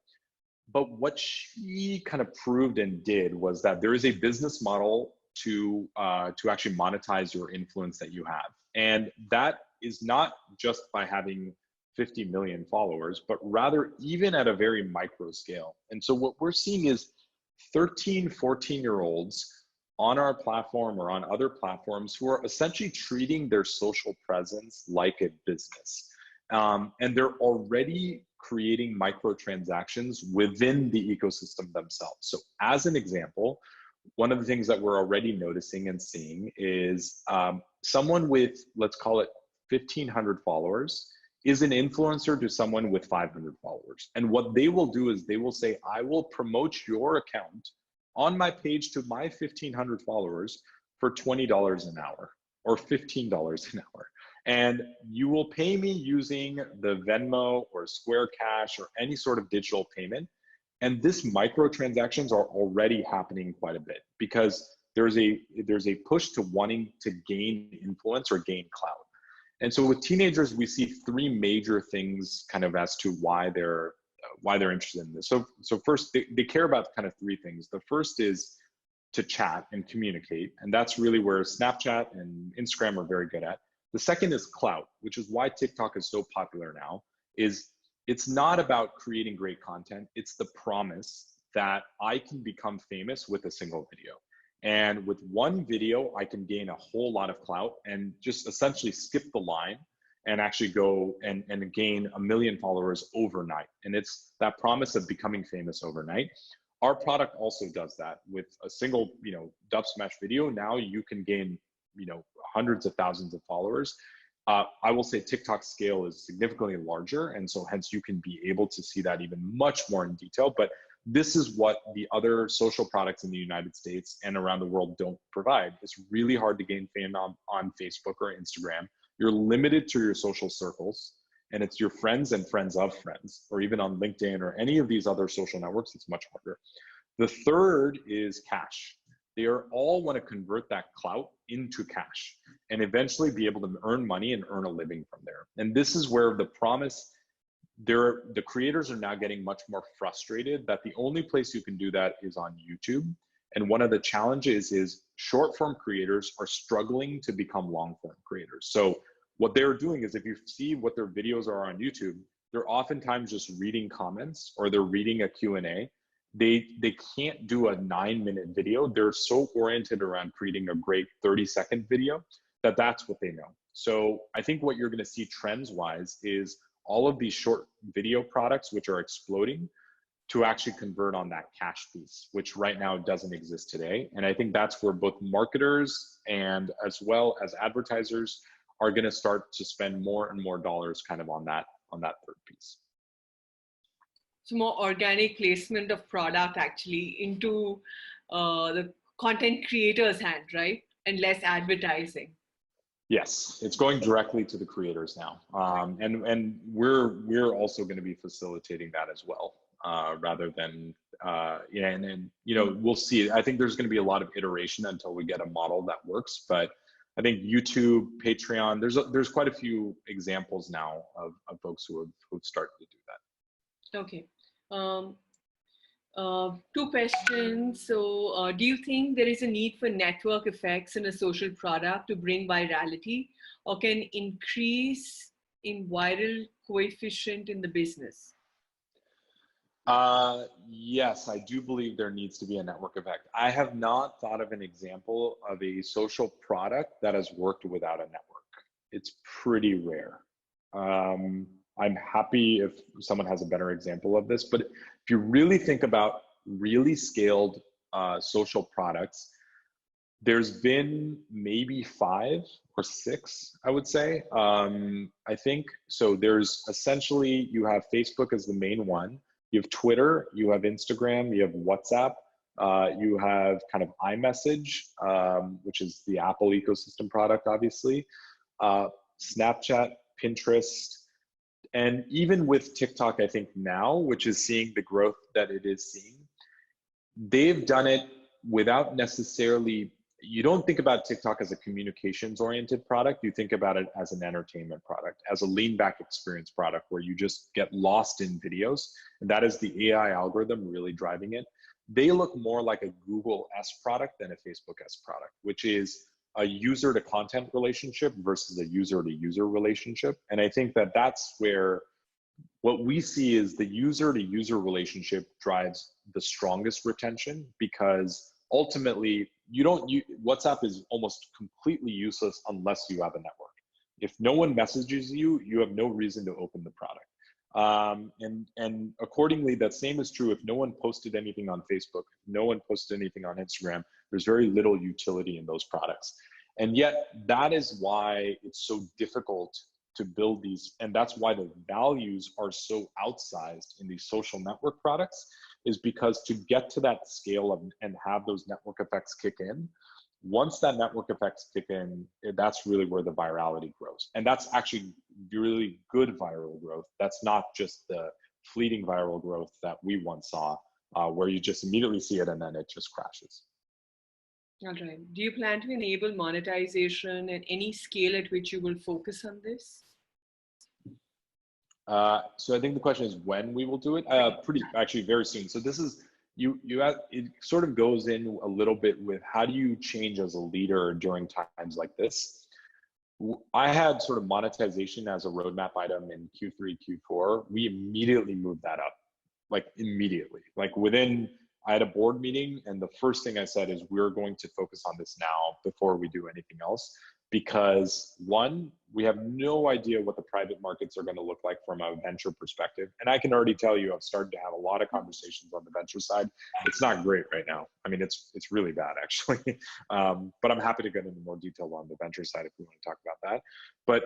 But what she kind of proved and did was that there is a business model to actually monetize your influence that you have. And that is not just by having 50 million followers, but rather even at a very micro scale. And so what we're seeing is 13, 14-year-olds on our platform or on other platforms who are essentially treating their social presence like a business. And they're already creating microtransactions within the ecosystem themselves. So as an example, one of the things that we're already noticing and seeing is someone with, let's call it 1,500 followers, is an influencer to someone with 500 followers. And what they will do is they will say, I will promote your account on my page to my 1,500 followers for $20 an hour or $15 an hour. And you will pay me using the Venmo or Square Cash or any sort of digital payment. And this microtransactions are already happening quite a bit because there's a push to wanting to gain influence or gain clout. And so with teenagers, we see three major things kind of as to why they're interested in this. So first, they care about kind of three things. The first is to chat and communicate. And that's really where Snapchat and Instagram are very good at. The second is clout, which is why TikTok is so popular now, is it's not about creating great content. It's the promise that I can become famous with a single video. And with one video, I can gain a whole lot of clout and just essentially skip the line and actually go and gain 1 million followers overnight. And it's that promise of becoming famous overnight. Our product also does that with a single, Dubsmash video. Now you can gain, hundreds of thousands of followers. I will say TikTok scale is significantly larger. And so hence you can be able to see that even much more in detail. But this is what the other social products in the United States and around the world don't provide. It's really hard to gain fame on Facebook or Instagram. You're limited to your social circles, and it's your friends and friends of friends, or even on LinkedIn or any of these other social networks, it's much harder. The third is cash. They all want to convert that clout into cash and eventually be able to earn money and earn a living from there. And this is where the promise, the creators are now getting much more frustrated that the only place you can do that is on YouTube. And one of the challenges is short form creators are struggling to become long form creators. So what they're doing is if you see what their videos are on YouTube, they're oftentimes just reading comments or they're reading a Q&A. They can't do a 9-minute video. They're so oriented around creating a great 30-second video that's what they know. So I think what you're going to see trends wise is all of these short video products, which are exploding, to actually convert on that cash piece, which right now doesn't exist today. And I think that's where both marketers and as well as advertisers are going to start to spend more and more dollars kind of on that third piece. So more organic placement of product actually into the content creator's hand, right? And less advertising. Yes, it's going directly to the creators now, and we're also going to be facilitating that as well, rather than yeah, and you know, we'll see. I think there's going to be a lot of iteration until we get a model that works, but I think YouTube, Patreon, there's quite a few examples now of folks who've started to do that. Okay. Two questions. So do you think there is a need for network effects in a social product to bring virality, or can increase in viral coefficient in the business? Yes, I do believe there needs to be a network effect. I have not thought of an example of a social product that has worked without a network. It's pretty rare. I'm happy if someone has a better example of this, but if you really think about really scaled social products, there's been maybe 5 or 6, I would say. I think, so there's essentially, you have Facebook as the main one, you have Twitter, you have Instagram, you have WhatsApp, you have kind of iMessage, which is the Apple ecosystem product, obviously, Snapchat, Pinterest, and even with TikTok, I think now, which is seeing the growth that it is seeing, they've done it without necessarily, you don't think about TikTok as a communications oriented product. You think about it as an entertainment product, as a lean back experience product where you just get lost in videos. And that is the AI algorithm really driving it. They look more like a Google S product than a Facebook S product, which is a user to content relationship versus a user to user relationship. And I think that that's where what we see is the user to user relationship drives the strongest retention, because ultimately WhatsApp is almost completely useless unless you have a network. If no one messages you, you have no reason to open the product. And accordingly, that same is true if no one posted anything on Facebook, no one posted anything on Instagram, there's very little utility in those products. And yet that is why it's so difficult to build these, and that's why the values are so outsized in these social network products, is because to get to that scale of, and have those network effects kick in, once that network effects kick in, that's really where the virality grows. And that's actually really good viral growth. That's not just the fleeting viral growth that we once saw, where you just immediately see it and then it just crashes. All right. Do you plan to enable monetization at any scale at which you will focus on this? So I think the question is when we will do it. Actually very soon. So this is, it sort of goes in a little bit with how do you change as a leader during times like this. I had sort of monetization as a roadmap item in Q3, Q4. We immediately moved that up, like immediately, like within, I had a board meeting and the first thing I said is we're going to focus on this now before we do anything else. Because one, we have no idea what the private markets are going to look like from a venture perspective. And I can already tell you, I've started to have a lot of conversations on the venture side. It's not great right now. I mean, it's really bad actually. But I'm happy to get into more detail on the venture side if we want to talk about that. But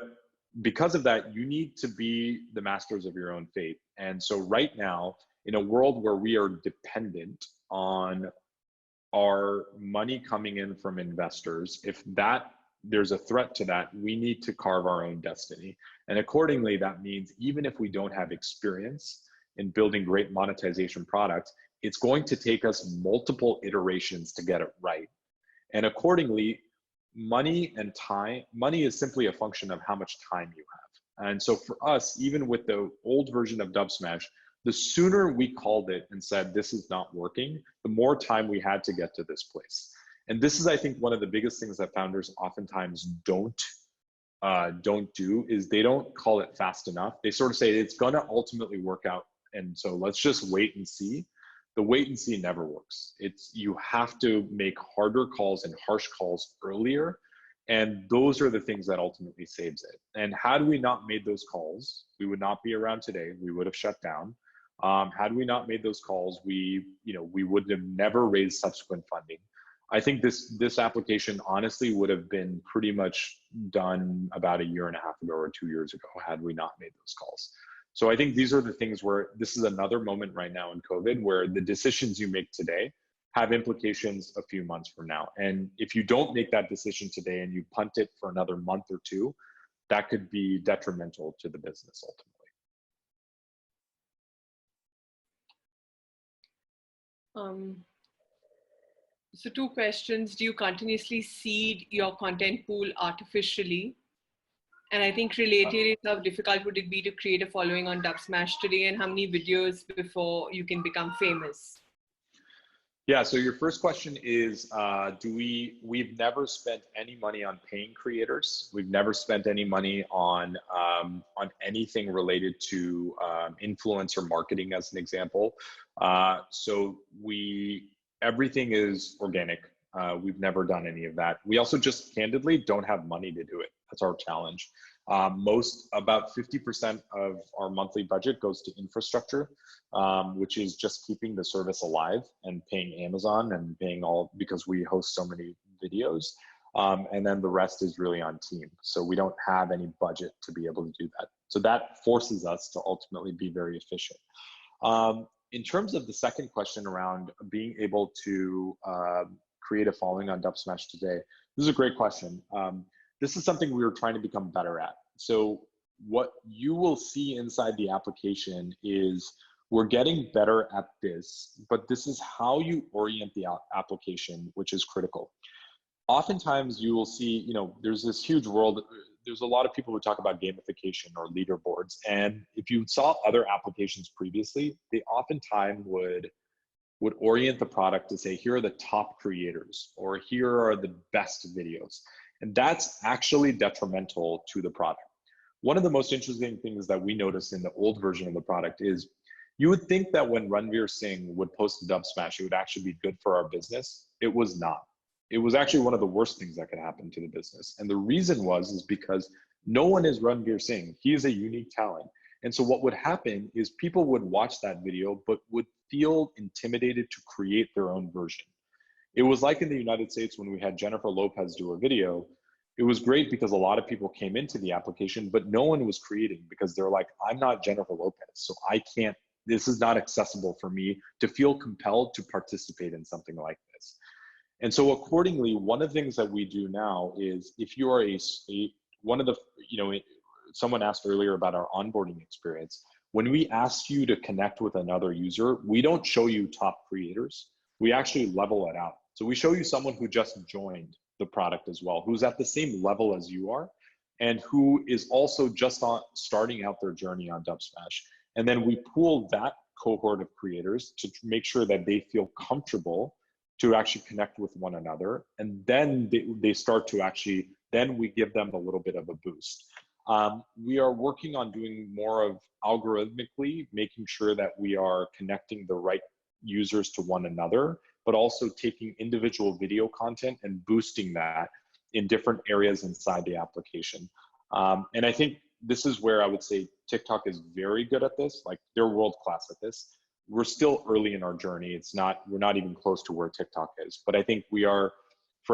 because of that, you need to be the masters of your own fate. And so right now, in a world where we are dependent on our money coming in from investors, if there's a threat to that, we need to carve our own destiny. And accordingly, that means even if we don't have experience in building great monetization products, it's going to take us multiple iterations to get it right. And accordingly, money and time, money is simply a function of how much time you have. And so for us, even with the old version of Dubsmash, the sooner we called it and said, this is not working, the more time we had to get to this place. And this is, I think, one of the biggest things that founders oftentimes don't do is they don't call it fast enough. They sort of say it's going to ultimately work out. And so let's just wait and see. The wait and see never works. You have to make harder calls and harsh calls earlier. And those are the things that ultimately saves it. And had we not made those calls, we would not be around today. We would have shut down. Had we not made those calls, we would have never raised subsequent funding. I think this application honestly would have been pretty much done about a year and a half ago or 2 years ago had we not made those calls. So I think these are the things where this is another moment right now in COVID where the decisions you make today have implications a few months from now. And if you don't make that decision today and you punt it for another month or two, that could be detrimental to the business ultimately. So 2 questions. Do you continuously seed your content pool artificially? And I think related, how difficult would it be to create a following on Dubsmash today, and how many videos before you can become famous? Yeah, so your first question is, we've never spent any money on paying creators. We've never spent any money on anything related to influencer marketing, as an example. So everything is organic. We've never done any of that. We also just candidly don't have money to do it. That's our challenge. About 50% of our monthly budget goes to infrastructure, which is just keeping the service alive and paying Amazon and paying because we host so many videos. And then the rest is really on team. So we don't have any budget to be able to do that. So that forces us to ultimately be very efficient. In terms of the second question around being able to create a following on Dubsmash today, this is a great question. This is something we are trying to become better at. So what you will see inside the application is we're getting better at this, but this is how you orient the application, which is critical. Oftentimes you will see, there's this huge world. There's a lot of people who talk about gamification or leaderboards. And if you saw other applications previously, they oftentimes would orient the product to say, here are the top creators, or here are the best videos. And that's actually detrimental to the product. One of the most interesting things that we noticed in the old version of the product is you would think that when Ranveer Singh would post a Dubsmash, it would actually be good for our business. It was not. It was actually one of the worst things that could happen to the business. And the reason is because no one is Ranveer Singh. He is a unique talent. And so what would happen is people would watch that video, but would feel intimidated to create their own version. It was like in the United States when we had Jennifer Lopez do a video. It was great because a lot of people came into the application, but no one was creating because they're like, I'm not Jennifer Lopez, so I can't, this is not accessible for me to feel compelled to participate in something like this. And so accordingly, one of the things that we do now is if you are someone asked earlier about our onboarding experience. When we ask you to connect with another user, we don't show you top creators. We actually level it out. So we show you someone who just joined the product as well, who's at the same level as you are, and who is also just starting out their journey on Dubsmash. And then we pool that cohort of creators to make sure that they feel comfortable to actually connect with one another. And then they start to then we give them a little bit of a boost. We are working on doing more of algorithmically, making sure that we are connecting the right users to one another, but also taking individual video content and boosting that in different areas inside the application. And I think this is where I would say TikTok is very good at this. Like, they're world-class at this. We're still early in our journey. We're not even close to where TikTok is, but I think we are,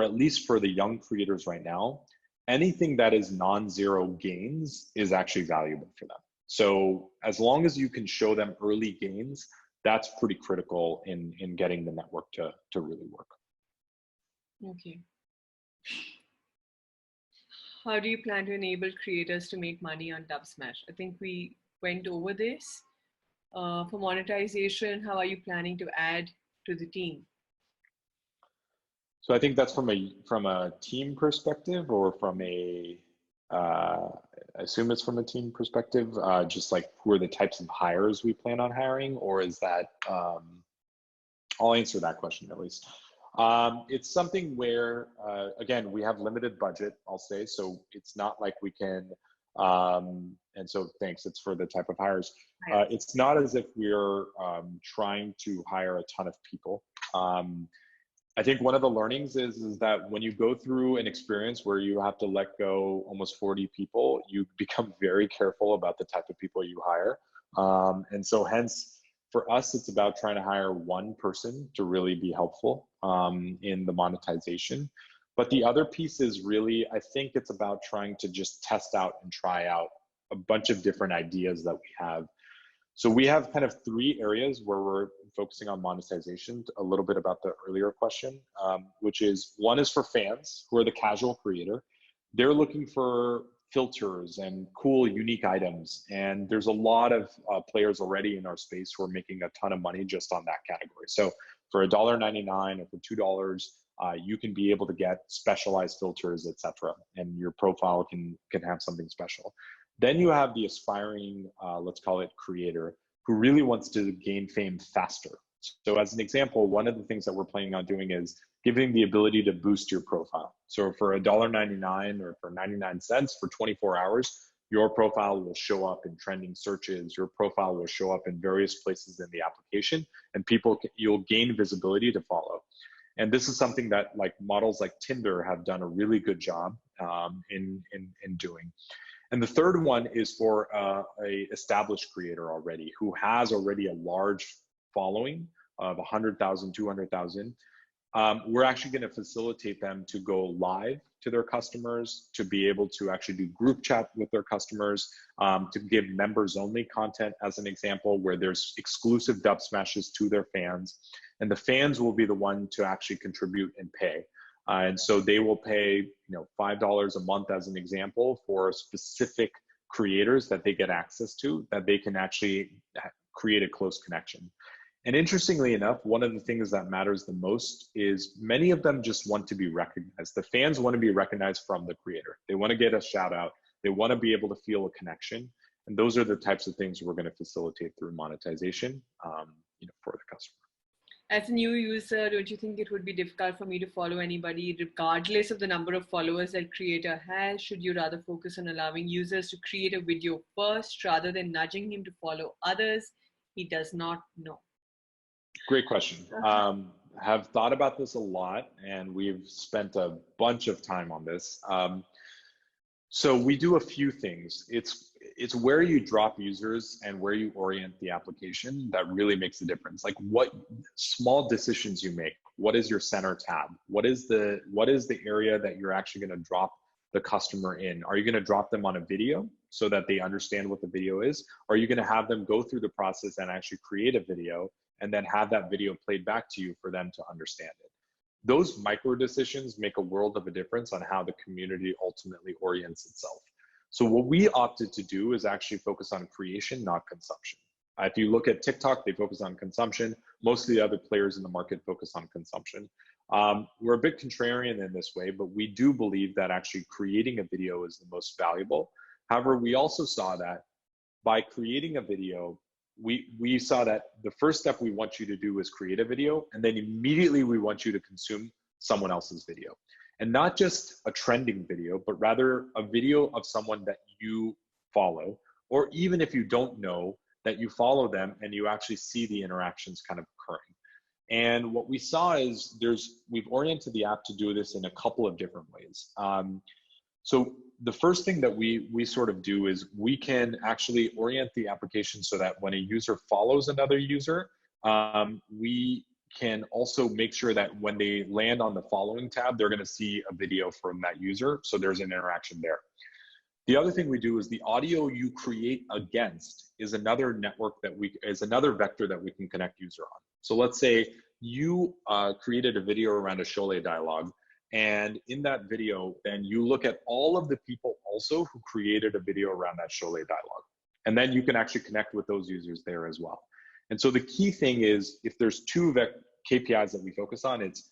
at least for the young creators right now, anything that is non-zero gains is actually valuable for them. So as long as you can show them early gains, that's pretty critical in getting the network to really work. Okay. How do you plan to enable creators to make money on Dubsmash? I think we went over this. For monetization, how are you planning to add to the team? So I think that's from a team perspective, or from I assume it's from a team perspective, just like who are the types of hires we plan on hiring, or is that, I'll answer that question at least. It's something where, again, we have limited budget, I'll say, so it's not like we can, and so thanks, it's for the type of hires. It's not as if we're trying to hire a ton of people. I think one of the learnings is that when you go through an experience where you have to let go almost 40 people, you become very careful about the type of people you hire. And so hence, For us, it's about trying to hire one person to really be helpful in the monetization. But the other piece is really, I think it's about trying to just test out and try out a bunch of different ideas that we have. So we have kind of 3 areas where we're focusing on monetization, a little bit about the earlier question, which is, one is for fans who are the casual creator. They're looking for filters and cool, unique items. And there's a lot of players already in our space who are making a ton of money just on that category. So for $1.99 or for $2, you can be able to get specialized filters, etc., and your profile can have something special. Then you have the aspiring, let's call it creator, who really wants to gain fame faster. So as an example, one of the things that we're planning on doing is giving the ability to boost your profile. So for $1.99 or for 99 cents for 24 hours, your profile will show up in trending searches. Your profile will show up in various places in the application, and you'll gain visibility to follow. And this is something that models like Tinder have done a really good job in doing. And the third one is for a established creator already who has already a large following of 100,000, 200,000. We're actually going to facilitate them to go live to their customers, to be able to actually do group chat with their customers, to give members only content as an example, where there's exclusive Dubsmashes to their fans. And the fans will be the one to actually contribute and pay. And so they will pay, $5 a month as an example for specific creators that they get access to, that they can actually create a close connection. And interestingly enough, one of the things that matters the most is many of them just want to be recognized. The fans want to be recognized from the creator. They want to get a shout out. They want to be able to feel a connection. And those are the types of things we're going to facilitate through monetization, for the customer. As a new user, don't you think it would be difficult for me to follow anybody regardless of the number of followers that creator has? Should you rather focus on allowing users to create a video first rather than nudging him to follow others he does not know? Great question. Have thought about this a lot, and we've spent a bunch of time on this. So we do a few things. It's where you drop users and where you orient the application that really makes a difference. Like what small decisions you make. What is your center tab? What is the area that you're actually going to drop the customer in? Are you going to drop them on a video so that they understand what the video is? Or are you going to have them go through the process and actually create a video and then have that video played back to you for them to understand it? Those micro decisions make a world of a difference on how the community ultimately orients itself. So what we opted to do is actually focus on creation, not consumption. If you look at TikTok, they focus on consumption. Most of the other players in the market focus on consumption. We're a bit contrarian in this way, but we do believe that actually creating a video is the most valuable. However, we also saw that by creating a video, we saw that the first step we want you to do is create a video, and then immediately we want you to consume someone else's video. And not just a trending video, but rather a video of someone that you follow, or even if you don't know, that you follow them and you actually see the interactions kind of occurring. And what we saw is we've oriented the app to do this in a couple of different ways. So the first thing that we sort of do is we can actually orient the application so that when a user follows another user, we can also make sure that when they land on the following tab, they're going to see a video from that user. So there's an interaction there. The other thing we do is the audio you create against is another network is another vector that we can connect user on. So let's say you created a video around a Cholet dialogue, and in that video, then you look at all of the people also who created a video around that Cholet dialogue. And then you can actually connect with those users there as well. And so the key thing is, if there's two KPIs that we focus on, it's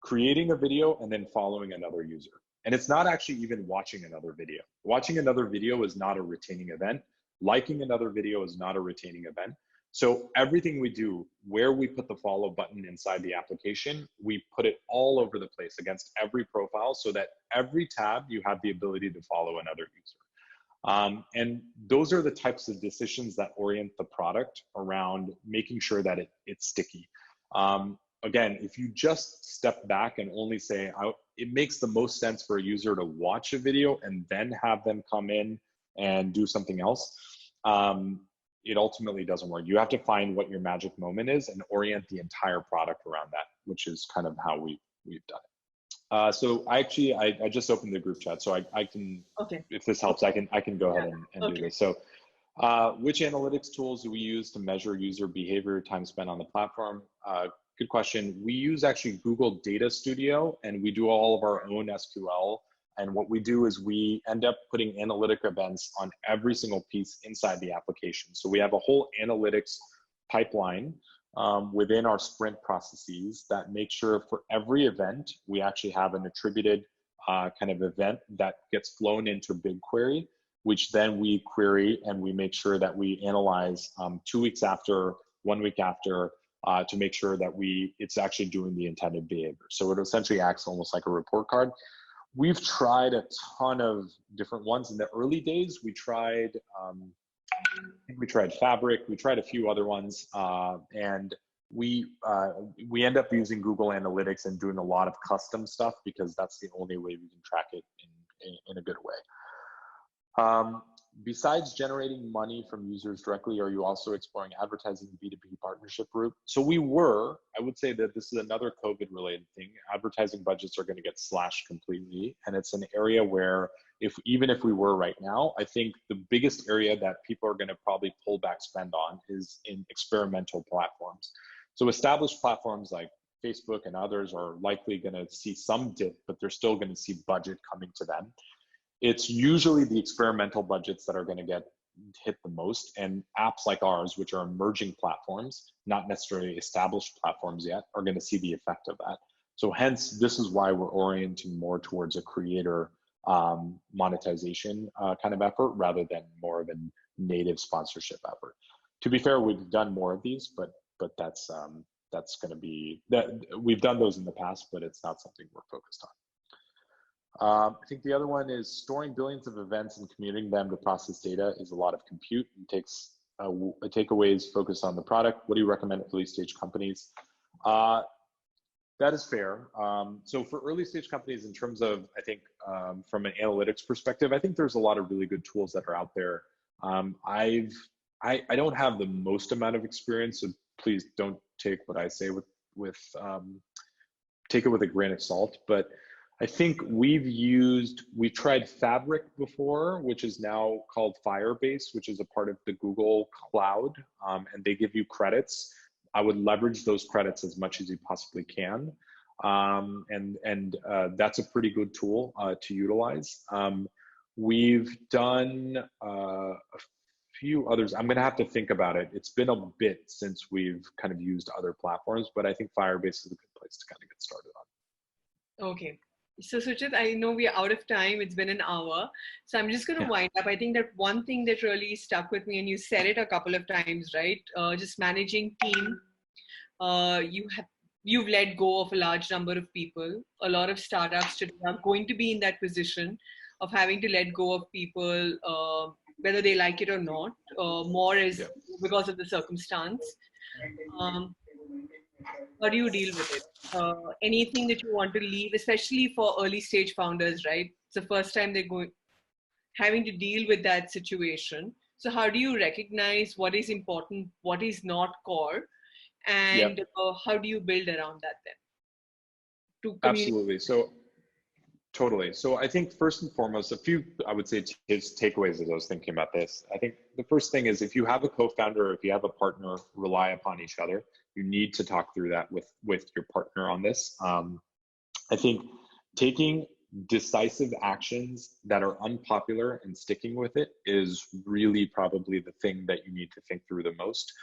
creating a video and then following another user. And it's not actually even watching another video. Watching another video is not a retaining event. Liking another video is not a retaining event. So everything we do, where we put the follow button inside the application, we put it all over the place against every profile so that every tab you have the ability to follow another user. And those are the types of decisions that orient the product around making sure that it's sticky. Again, if you just step back and only say, it makes the most sense for a user to watch a video and then have them come in and do something else. it ultimately doesn't work. You have to find what your magic moment is and orient the entire product around that, which is kind of how we've done it. So I just opened the group chat, so I can, Okay. if this helps, I can go ahead and Okay. do this. So which analytics tools do we use to measure user behavior, time spent on the platform? Good question. We use actually Google Data Studio, and we do all of our own SQL. And what we do is we end up putting analytic events on every single piece inside the application. So we have a whole analytics pipeline within our sprint processes that make sure for every event, we actually have an attributed kind of event that gets flown into BigQuery, which then we query and we make sure that we analyze 2 weeks after, 1 week after, to make sure that it's actually doing the intended behavior. So it essentially acts almost like a report card. We've tried a ton of different ones. In the early days, we tried, I think we tried Fabric, we tried a few other ones, and we end up using Google Analytics and doing a lot of custom stuff because that's the only way we can track it in a good way. Besides generating money from users directly, are you also exploring advertising B2B partnership route? So I would say that this is another COVID related thing. Advertising budgets are going to get slashed completely. And it's an area where even if we were right now, I think the biggest area that people are going to probably pull back spend on is in experimental platforms. So established platforms like Facebook and others are likely going to see some dip, but they're still going to see budget coming to them. It's usually the experimental budgets that are going to get hit the most, and apps like ours, which are emerging platforms, not necessarily established platforms yet, are going to see the effect of that. So hence, this is why we're orienting more towards a creator monetization kind of effort rather than more of a native sponsorship effort. To be fair, we've done more of these, but that's going to be that we've done those in the past, but it's not something we're focused on. I think the other one is storing billions of events and commuting them to process data is a lot of compute and takes takeaways focused on the product. What do you recommend early stage companies? That is fair. So for early stage companies, in terms of, I think from an analytics perspective, I think there's a lot of really good tools that are out there. I don't have the most amount of experience, so please don't take what I say take it with a grain of salt, but I think we tried Fabric before, which is now called Firebase, which is a part of the Google Cloud, and they give you credits. I would leverage those credits as much as you possibly can. That's a pretty good tool to utilize. We've done a few others. I'm gonna have to think about it. It's been a bit since we've kind of used other platforms, but I think Firebase is a good place to kind of get started on. Okay. So Suchit, I know we're out of time. It's been an hour. So I'm just going to wind up. I think that one thing that really stuck with me, and you said it a couple of times, right? Just managing team. You've let go of a large number of people. A lot of startups today are going to be in that position of having to let go of people, whether they like it or not, because of the circumstance. How do you deal with it? Anything that you want to leave, especially for early stage founders, right? It's the first time they're having to deal with that situation. So how do you recognize what is important, what is not core, and how do you build around that then? Absolutely. So totally. So I think first and foremost, a few, I would say, takeaways as I was thinking about this. I think the first thing is if you have a co-founder, or if you have a partner, rely upon each other. You need to talk through that with your partner on this. I think taking decisive actions that are unpopular and sticking with it is really probably the thing that you need to think through the most.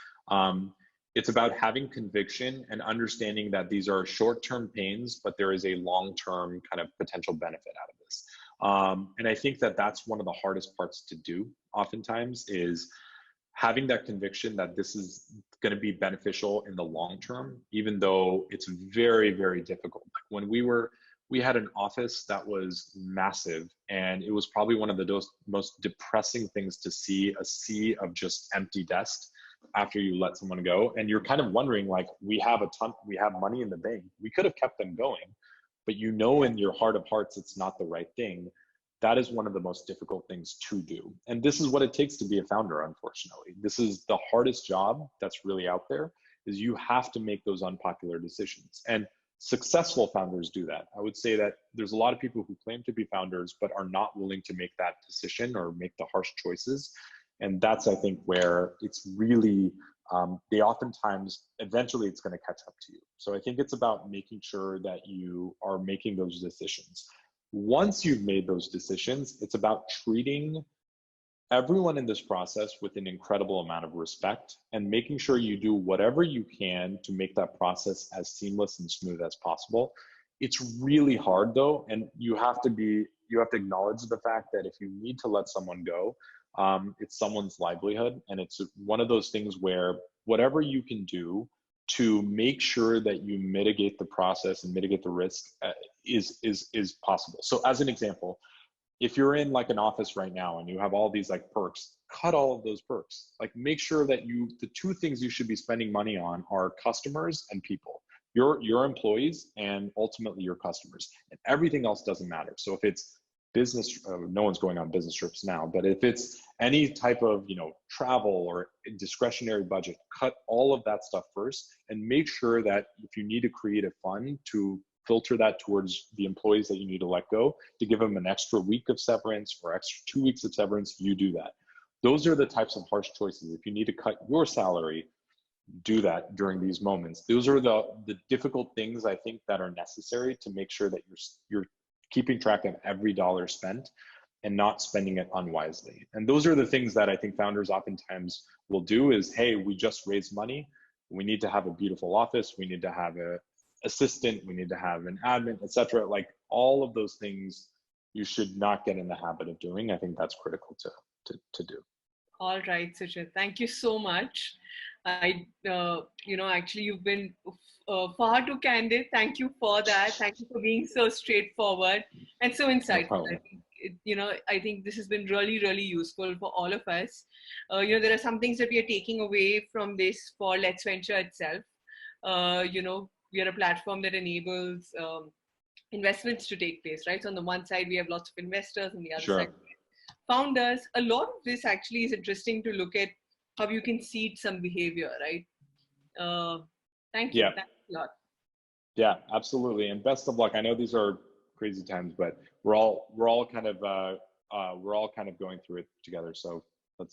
It's about having conviction and understanding that these are short-term pains, but there is a long-term kind of potential benefit out of this. And I think that that's one of the hardest parts to do oftentimes, is having that conviction that this is going to be beneficial in the long term, even though it's very, very difficult. Like when we had an office that was massive, and it was probably one of the most depressing things to see, a sea of just empty desks after you let someone go. And you're kind of wondering, like, we have money in the bank. We could have kept them going, but you know in your heart of hearts, it's not the right thing. that is one of the most difficult things to do. And this is what it takes to be a founder, unfortunately. This is the hardest job that's really out there, is you have to make those unpopular decisions. And successful founders do that. I would say that there's a lot of people who claim to be founders, but are not willing to make that decision or make the harsh choices. And that's, I think, where it's really, they oftentimes, eventually it's going to catch up to you. So I think it's about making sure that you are making those decisions. Once you've made those decisions, it's about treating everyone in this process with an incredible amount of respect and making sure you do whatever you can to make that process as seamless and smooth as possible. It's really hard though, and you have to acknowledge the fact that if you need to let someone go, it's someone's livelihood, and it's one of those things where whatever you can do to make sure that you mitigate the process and mitigate the risk is possible. So as an example, if you're in like an office right now and you have all these like perks, cut all of those perks. Like make sure that the two things you should be spending money on are customers and people, your employees and ultimately your customers, and everything else doesn't matter. So if it's business, no one's going on business trips now, but if it's any type of, travel or discretionary budget, cut all of that stuff first and make sure that if you need to create a fund to filter that towards the employees that you need to let go, to give them an extra week of severance or extra 2 weeks of severance, you do that. Those are the types of harsh choices. If you need to cut your salary, do that during these moments. Those are the difficult things I think that are necessary to make sure that you're keeping track of every dollar spent and not spending it unwisely. And those are the things that I think founders oftentimes will do is, hey, we just raised money. We need to have a beautiful office. We need to have a assistant, we need to have an admin, etc. Like all of those things you should not get in the habit of doing. I think that's critical to do. All right, Suchit, thank you so much. Actually you've been far too candid. Thank you for that. Thank you for being so straightforward and so insightful. I think this has been really, really useful for all of us. There are some things that we are taking away from this for LetsVenture itself. We are a platform that enables investments to take place, right? So on the one side, we have lots of investors, on the other side, founders. A lot of this actually is interesting to look at how you can seed some behavior, right? Thank you. Yeah. Thanks a lot. Yeah, absolutely. And best of luck. I know these are crazy times, but we're all kind of going through it together. So I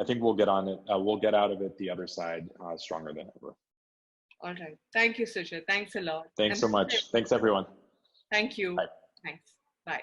think we'll get on it. We'll get out of it the other side stronger than ever. All right. Thank you, Suchit. Thanks a lot. Thanks so much. Thanks, everyone. Thank you. Bye. Thanks. Bye.